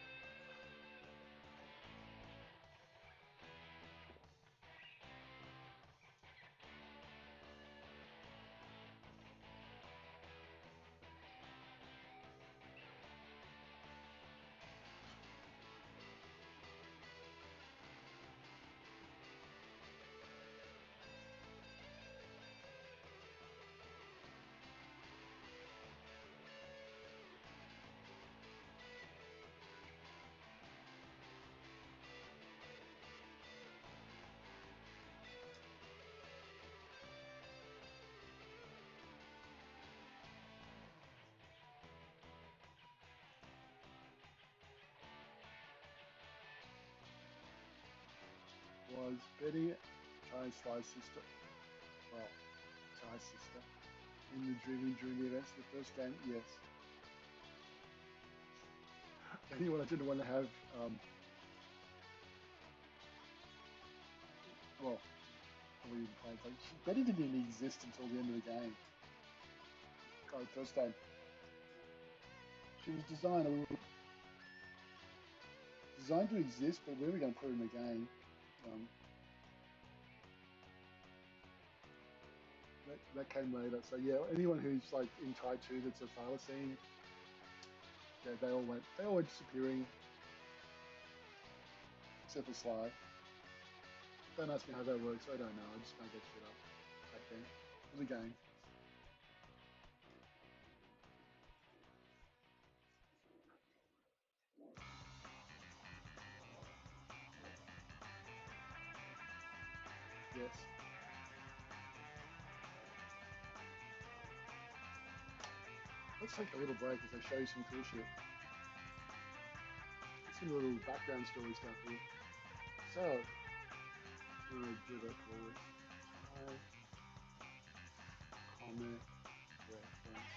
Was Betty Ty's sister? Well, Ty's sister in the Dreamy Junior events, the first game? Yes. Anyone I didn't want to have, well, I wouldn't even play. Like, Betty didn't even exist until the end of the game. God, first game. She was designed to exist, but we were going to put her in the game. That came later. So yeah, anyone who's like in TY 2 that's a thylacine, yeah, they all went disappearing, except for Sly. Don't ask me how that works. I don't know. I just made that shit up back then. It was a game. Yes. Let's take a little break as I show you some cool shit. Some little background story stuff here. So, I'm going to do that for TY comic reference.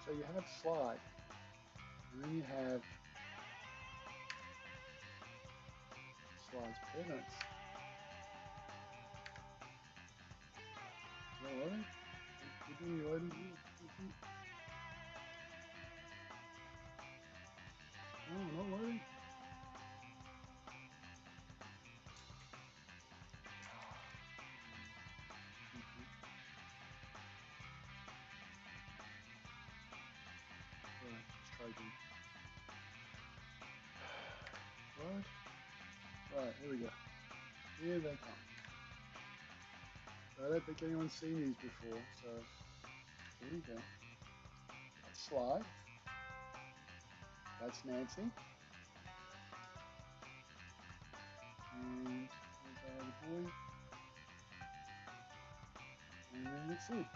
So you have Sly, and then you have Sly's parents. Is that loading? You're doing your loading here? No, not loading. Alright, let's try again. Right? Right, here we go. Here they come. I don't think anyone's seen these before, so here we go. That's Sly. That's Nancy. And there's our other boy. And then that's it.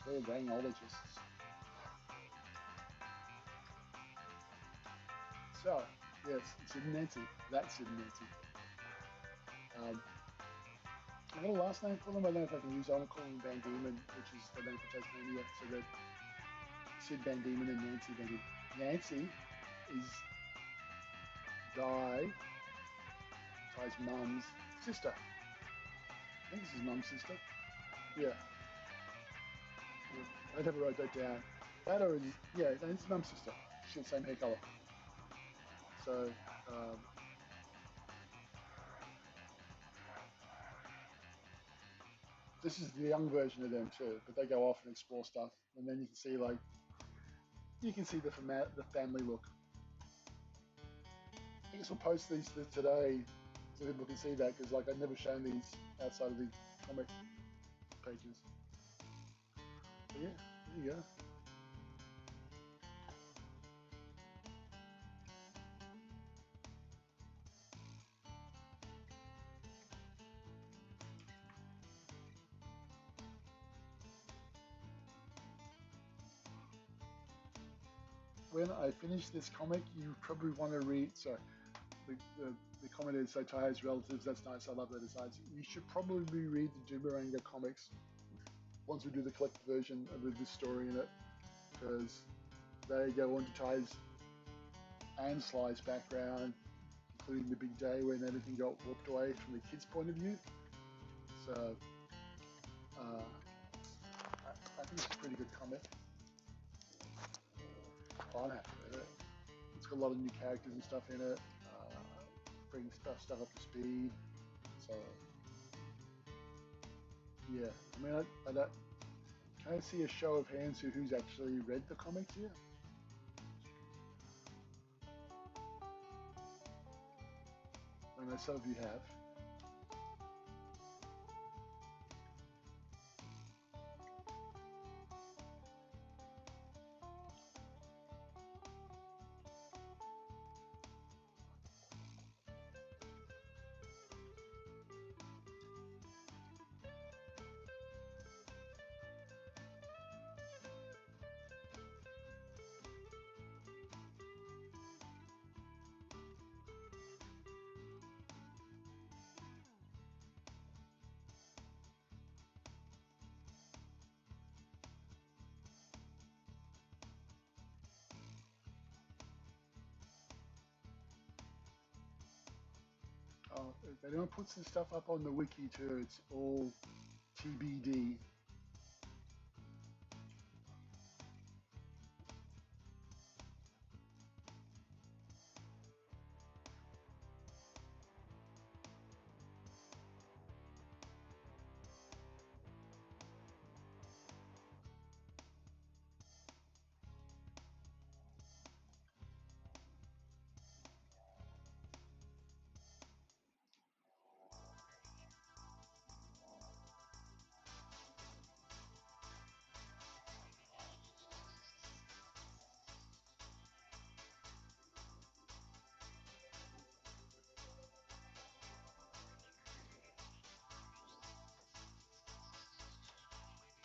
They're rangologists. So, yes, it's Sid and Nancy. That's Sid and Nancy. I got a last name for them. I don't know if I can use it. I'm calling them Van Diemen, which is the name for Tasmania. So that Sid Van Diemen and Nancy Van Diemen. Nancy is Ty's mum's sister. I think it's his mum's sister. Yeah. I never wrote that down. That or yeah, it's his mum's sister. She's the same hair color. So this is the young version of them too, but they go off and explore stuff, and then you can see the family look. I guess we'll post these today so people can see that because I've never shown these outside of the comic pages. But yeah, there you go. When I finish this comic, you probably want to read. So the comment is, so Ty has relatives. That's nice. I love that designs. You should probably read the Doomeranger comics once we do the collected version with this story in it, because they go into Ty's and Sly's background, including the big day when everything got whooped away from the kids' point of view. So I think it's a pretty good comic. I'm happy with it. It's got a lot of new characters and stuff in it. Bring stuff up to speed. So yeah, I mean, I don't. Can I see a show of hands who's actually read the comics here? I know some of you have. If anyone puts this stuff up on the wiki too, it's all TBD.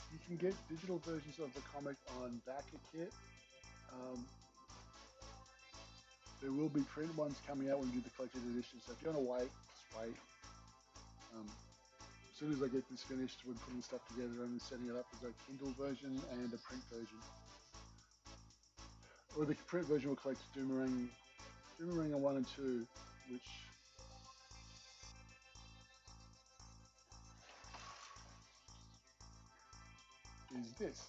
You can get digital versions of the comic on BackerKit. There will be print ones coming out when we do the collected edition. So if you want to wait, just wait. As soon as I get this finished, we're putting stuff together and setting it up as a Kindle version and a print version. Or the print version will collect Doomeranger 1 and 2, which is this.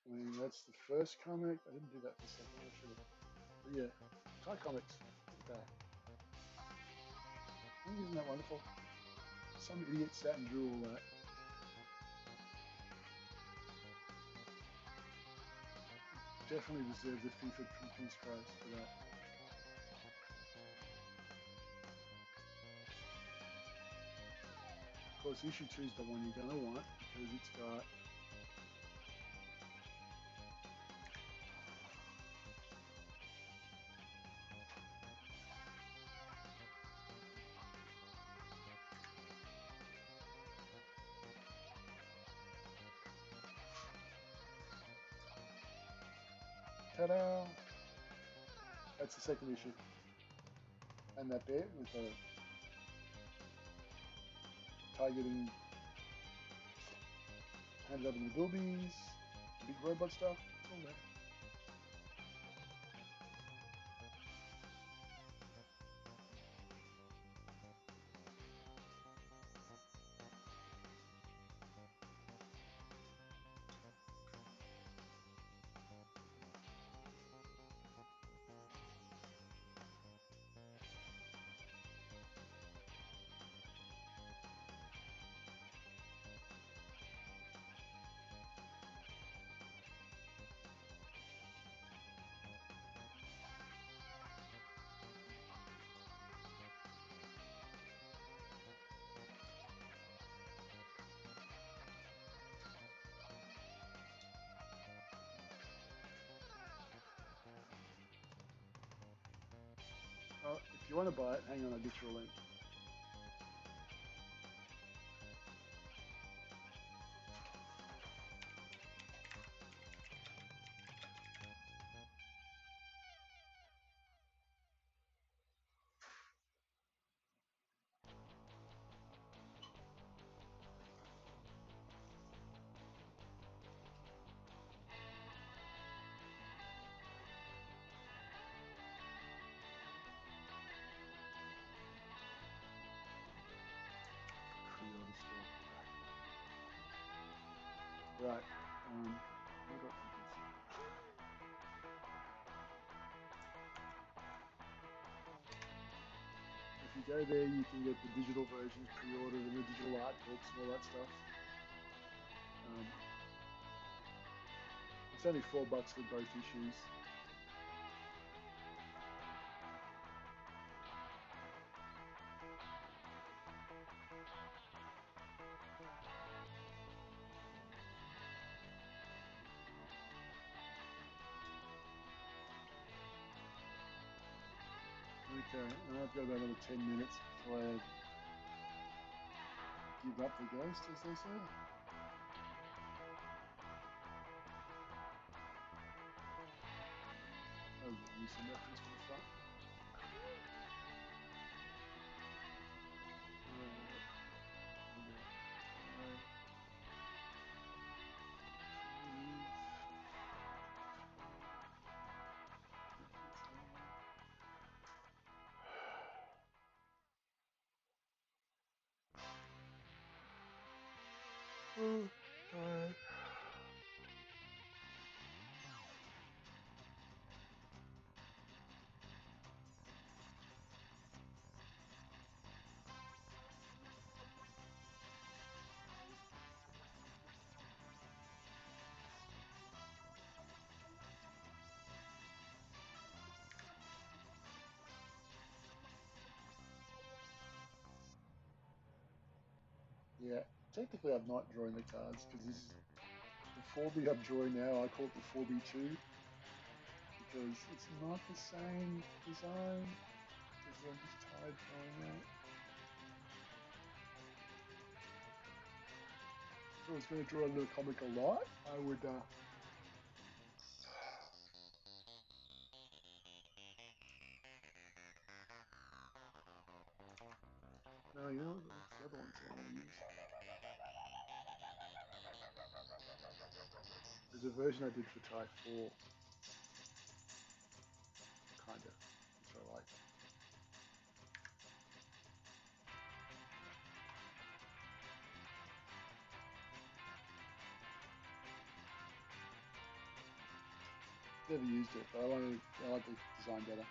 I mean, that's the first comic. I didn't do that the second one, I should have. But yeah, Ty Comics. Look at that. Isn't that wonderful? Some idiot sat and drew all that. Definitely deserves a FIFA Peace Prize for that. Of course, issue 2 is the one you're going to want because it's got ta-da! That's the second issue. and that bit with the tiger getting handed over to the bilbies, the big robot stuff. It's all there. If you want to buy it, hang on, I'll get you a link. Pre-order store. Right. What do I think is? If you go there, you can get the digital versions pre-ordered and the digital art books and all that stuff. It's only $4 for both issues. Okay, I've got about another 10 minutes before I give up the ghost, as they say. Oh, use some reference for the front. Oh, tired. Yeah, technically I'm not drawing the cards because this is the 4B I'm drawing now. I call it the 4B2 because it's not the same design because I'm just tired drawing it. If I was going to draw another comic a lot, I would. No, you know what's the other ones I want to use? There's a version I did for Type 4, kinda, which I like. Never used it, but I like the design better.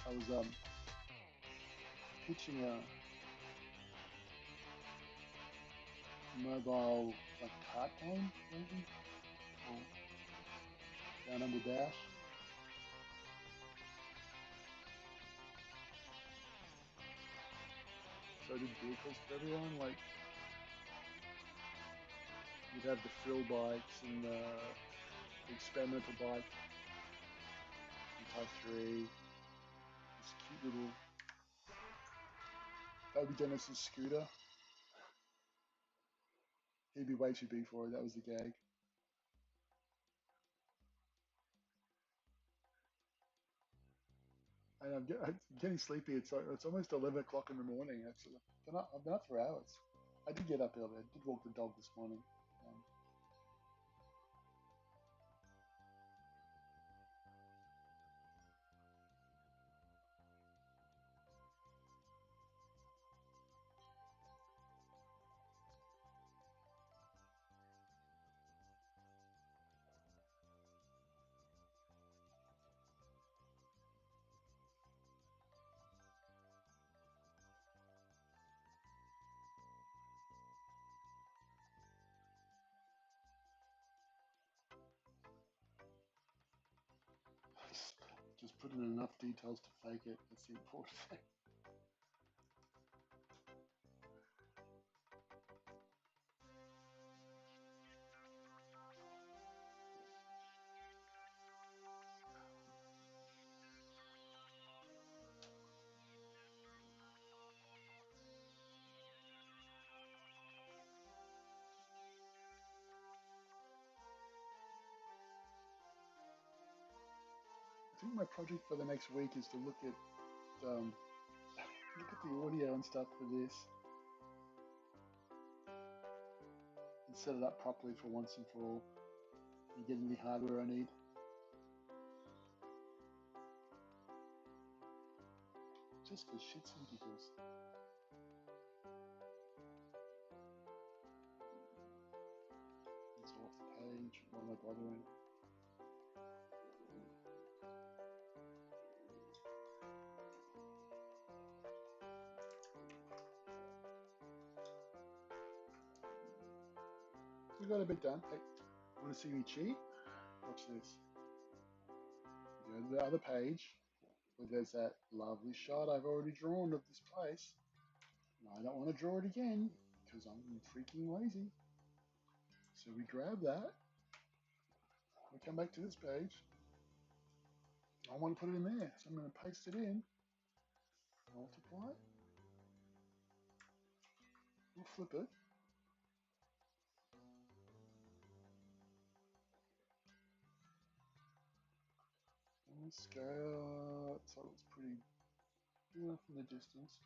I was pitching a mobile like kart game, maybe, or Down Under Dash. So I did vehicles for everyone. Like you'd have the thrill bikes and the experimental bike in Type 3. This cute little that would be Dennis's scooter. He'd be way too big for it. That was the gag. and I'm getting sleepy. It's almost 11 o'clock in the morning. I've been up for hours. I did get up early. I did walk the dog this morning. Um, just put in enough details to fake it. That's the important thing. I think my project for the next week is to um, look at the audio and stuff for this and set it up properly for once and for all, and get any hardware I need. Just for shits and giggles. It's off the page. Why am I bothering? We got a bit done. Hey, want to see me cheat? Watch this. Go to the other page where there's that lovely shot I've already drawn of this place. And I don't want to draw it again because I'm freaking lazy. So we grab that. We come back to this page. I want to put it in there. So I'm going to paste it in. Multiply it. We'll flip it. And we'll scale it so it's pretty good enough in the distance.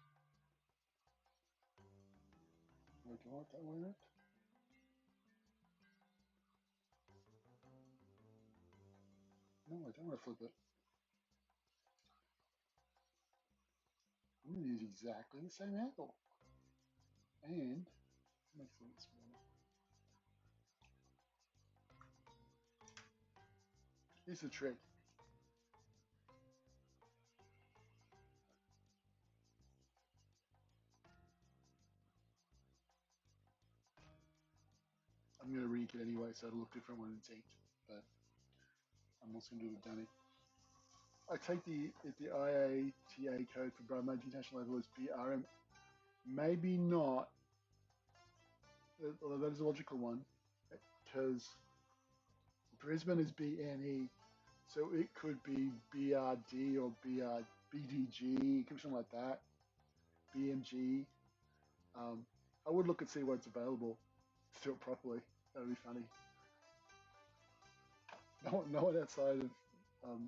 Wait, do I want that way yet? No, I don't want to flip it. I'm going to use exactly the same angle. And make it a little smaller. Here's the trick. I'm going to re-ink it anyway, so it'll look different when it's inked. But I'm also going to do the dummy. I take the IATA code for Brisbane International Level as BRM. Maybe not, although that is a logical one, because Brisbane is BNE, so it could be BRD or BDG, it could be something like that. BMG. I would look and see what's available to do it properly. That would be funny. No one outside of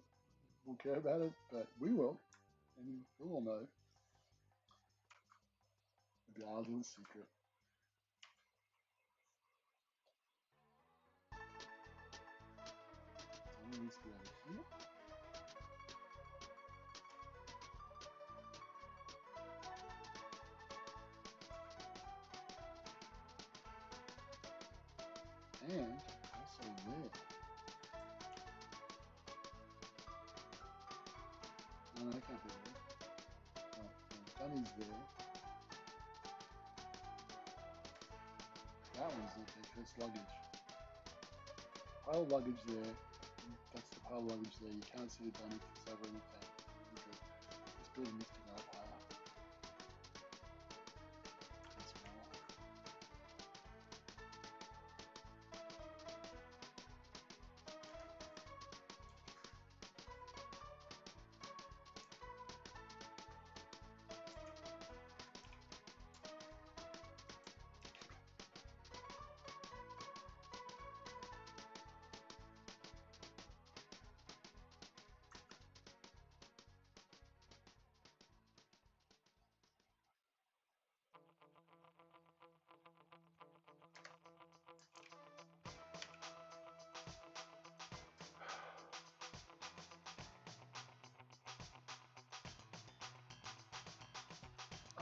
will care about it, but we will, and we'll all know. It'll be our little secret. Someone needs to be over here. And also there. No, that can't be there. Oh, no, Dummy's there. That one's not there because it's luggage. Pile of luggage there. That's the pile of luggage there. You can't see the dummy if it's over anything. Okay. This building needs to go up higher. That's more.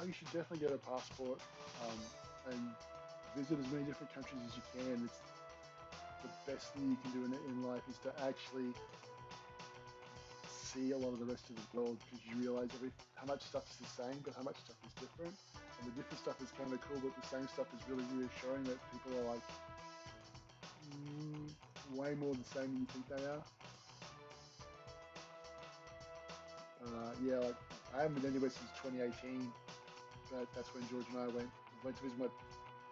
oh, you should definitely get a passport and visit as many different countries as you can. It's the best thing you can do in life is to actually see a lot of the rest of the world because you realize how much stuff is the same, but how much stuff is different. And the different stuff is kind of cool, but the same stuff is really reassuring that people are like way more the same than you think they are. Yeah, like I haven't been anywhere since 2018, but that's when George and I went to visit my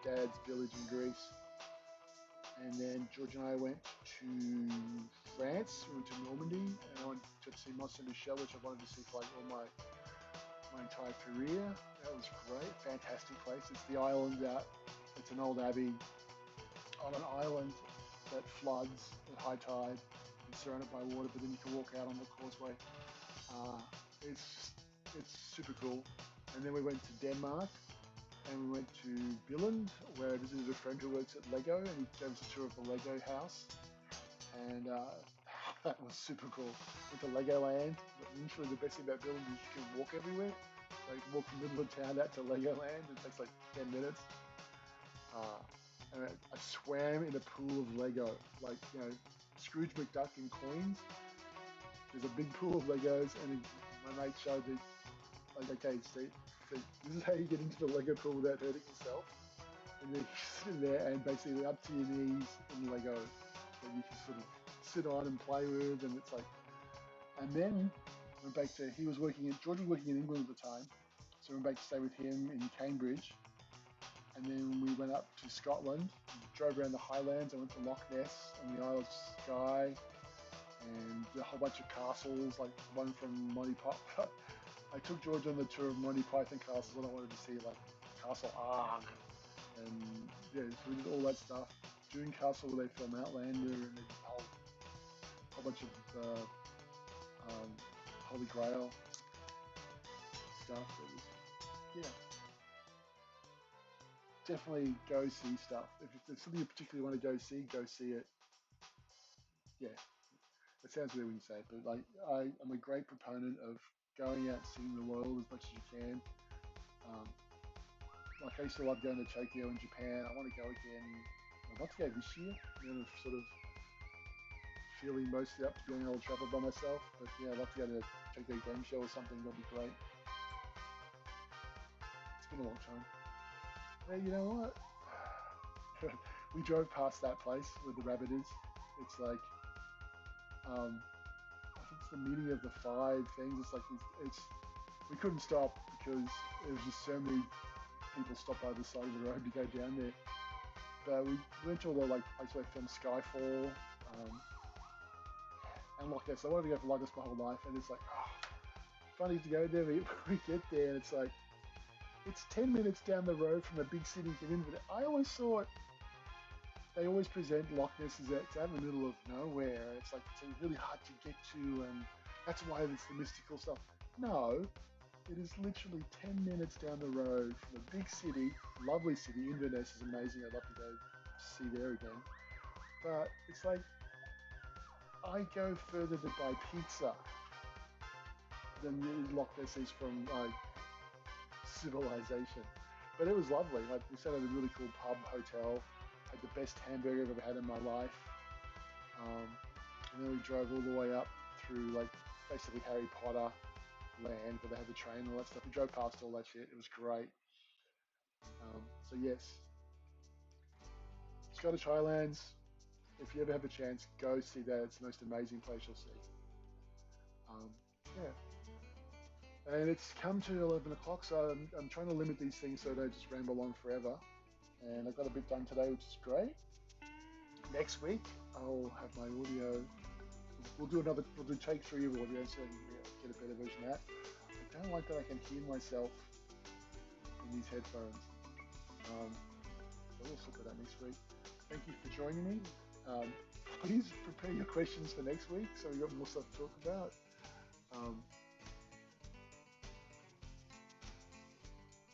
dad's village in Greece. And then George and I went to France. We went to Normandy, and I went to see Mont Saint Michel, which I wanted to see for like all my entire career. That was great, fantastic place. It's the island out. It's an old abbey on an island that floods at high tide. It's surrounded by water, but then you can walk out on the causeway. Uh, it's it's super cool. And then we went to Denmark, and we went to Billund, where I visited a friend who works at Lego, and he gave us a tour of the Lego house, and that was super cool. Went to Legoland. But literally, the best thing about Billund is you can walk everywhere. So you can walk from the middle of town out to Legoland. It takes like 10 minutes. Uh, and I swam in a pool of Lego, like Scrooge McDuck in coins. There's a big pool of Legos, and my mate showed me, like, okay, Steve, this is how you get into the Lego pool without hurting yourself. And then you're sitting there and basically up to your knees in Lego that you can sort of sit on and play with, and it's like. And then went back to George was working in England at the time, so we went back to stay with him in Cambridge. And then we went up to Scotland, drove around the Highlands. I went to Loch Ness and the Isle of Skye, and a whole bunch of castles, like one from Monty Python. I took George on the tour of Monty Python castles, and I wanted to see like Castle Arg, and yeah, so we did all that stuff. Doing Castle where they film Outlander, and then a whole bunch of Holy Grail stuff. It was, yeah, definitely go see stuff. If there's something you particularly want to go see it. Yeah, it sounds weird when you say it, but like I'm a great proponent of going out and seeing the world as much as you can. Um, like I used to love going to Tokyo in Japan. I want to go again. I'd love to go this year. Sort of feeling mostly up to being able to travel by myself. But yeah, I'd love to go to Tokyo Game Show or something. That'd be great. It's been a long time. Hey, you know what? We drove past that place where the rabbit is. It's like, I think it's the meeting of the five things. It's like we couldn't stop because there was just so many people stopped by the side of the road to go down there. But we went to all the like places where I filmed Skyfall, and Loch Ness. I wanted to go for Loch Ness my whole life, and it's like, funny to go there. We get there, and it's like, it's 10 minutes down the road from a big city. But I always thought they always present Loch Ness as it's out in the middle of nowhere. It's like it's really hard to get to, and that's why it's the mystical stuff. No, it is literally 10 minutes down the road from a big city, lovely city. Inverness is amazing. I'd love to go see there again. But it's like I go further to buy pizza than the Loch Ness is from like civilization. But it was lovely. Like we sat at a really cool pub hotel, had the best hamburger I've ever had in my life. And then we drove all the way up through like basically Harry Potter land where they had the train and all that stuff. We drove past all that shit. It was great. So yes, Scottish Highlands. If you ever have a chance, go see that. It's the most amazing place you'll see. Um, yeah, and it's come to 11 o'clock, so I'm trying to limit these things so I don't just ramble on forever. And I got a bit done today, which is great. Next week, I'll have my audio. We'll do take 3 of audio so you get a better version of that. I don't like that I can hear myself in these headphones. So we'll look at that next week. Thank you for joining me. Please prepare your questions for next week so we've got more stuff to talk about.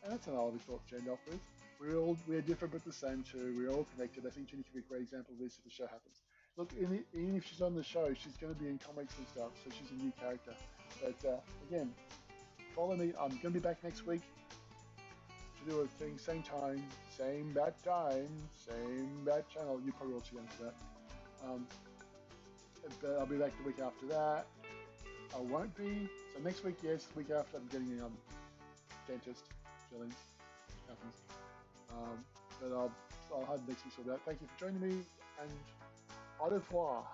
And that's another we thought to end off with. We're different but the same too. We're all connected. I think Jenny could be a great example of this if the show happens. Look, even if she's on the show, she's going to be in comics and stuff, so she's a new character. But again, follow me. I'm going to be back next week. to do a thing, same time, same bad time, same bad channel. You probably also going to that. But I'll be back the week after that. I won't be. So next week, yes. The week after, I'm getting a dentist fillings. Happens. But I'll have next week sorted out. Thank you for joining me, and au revoir.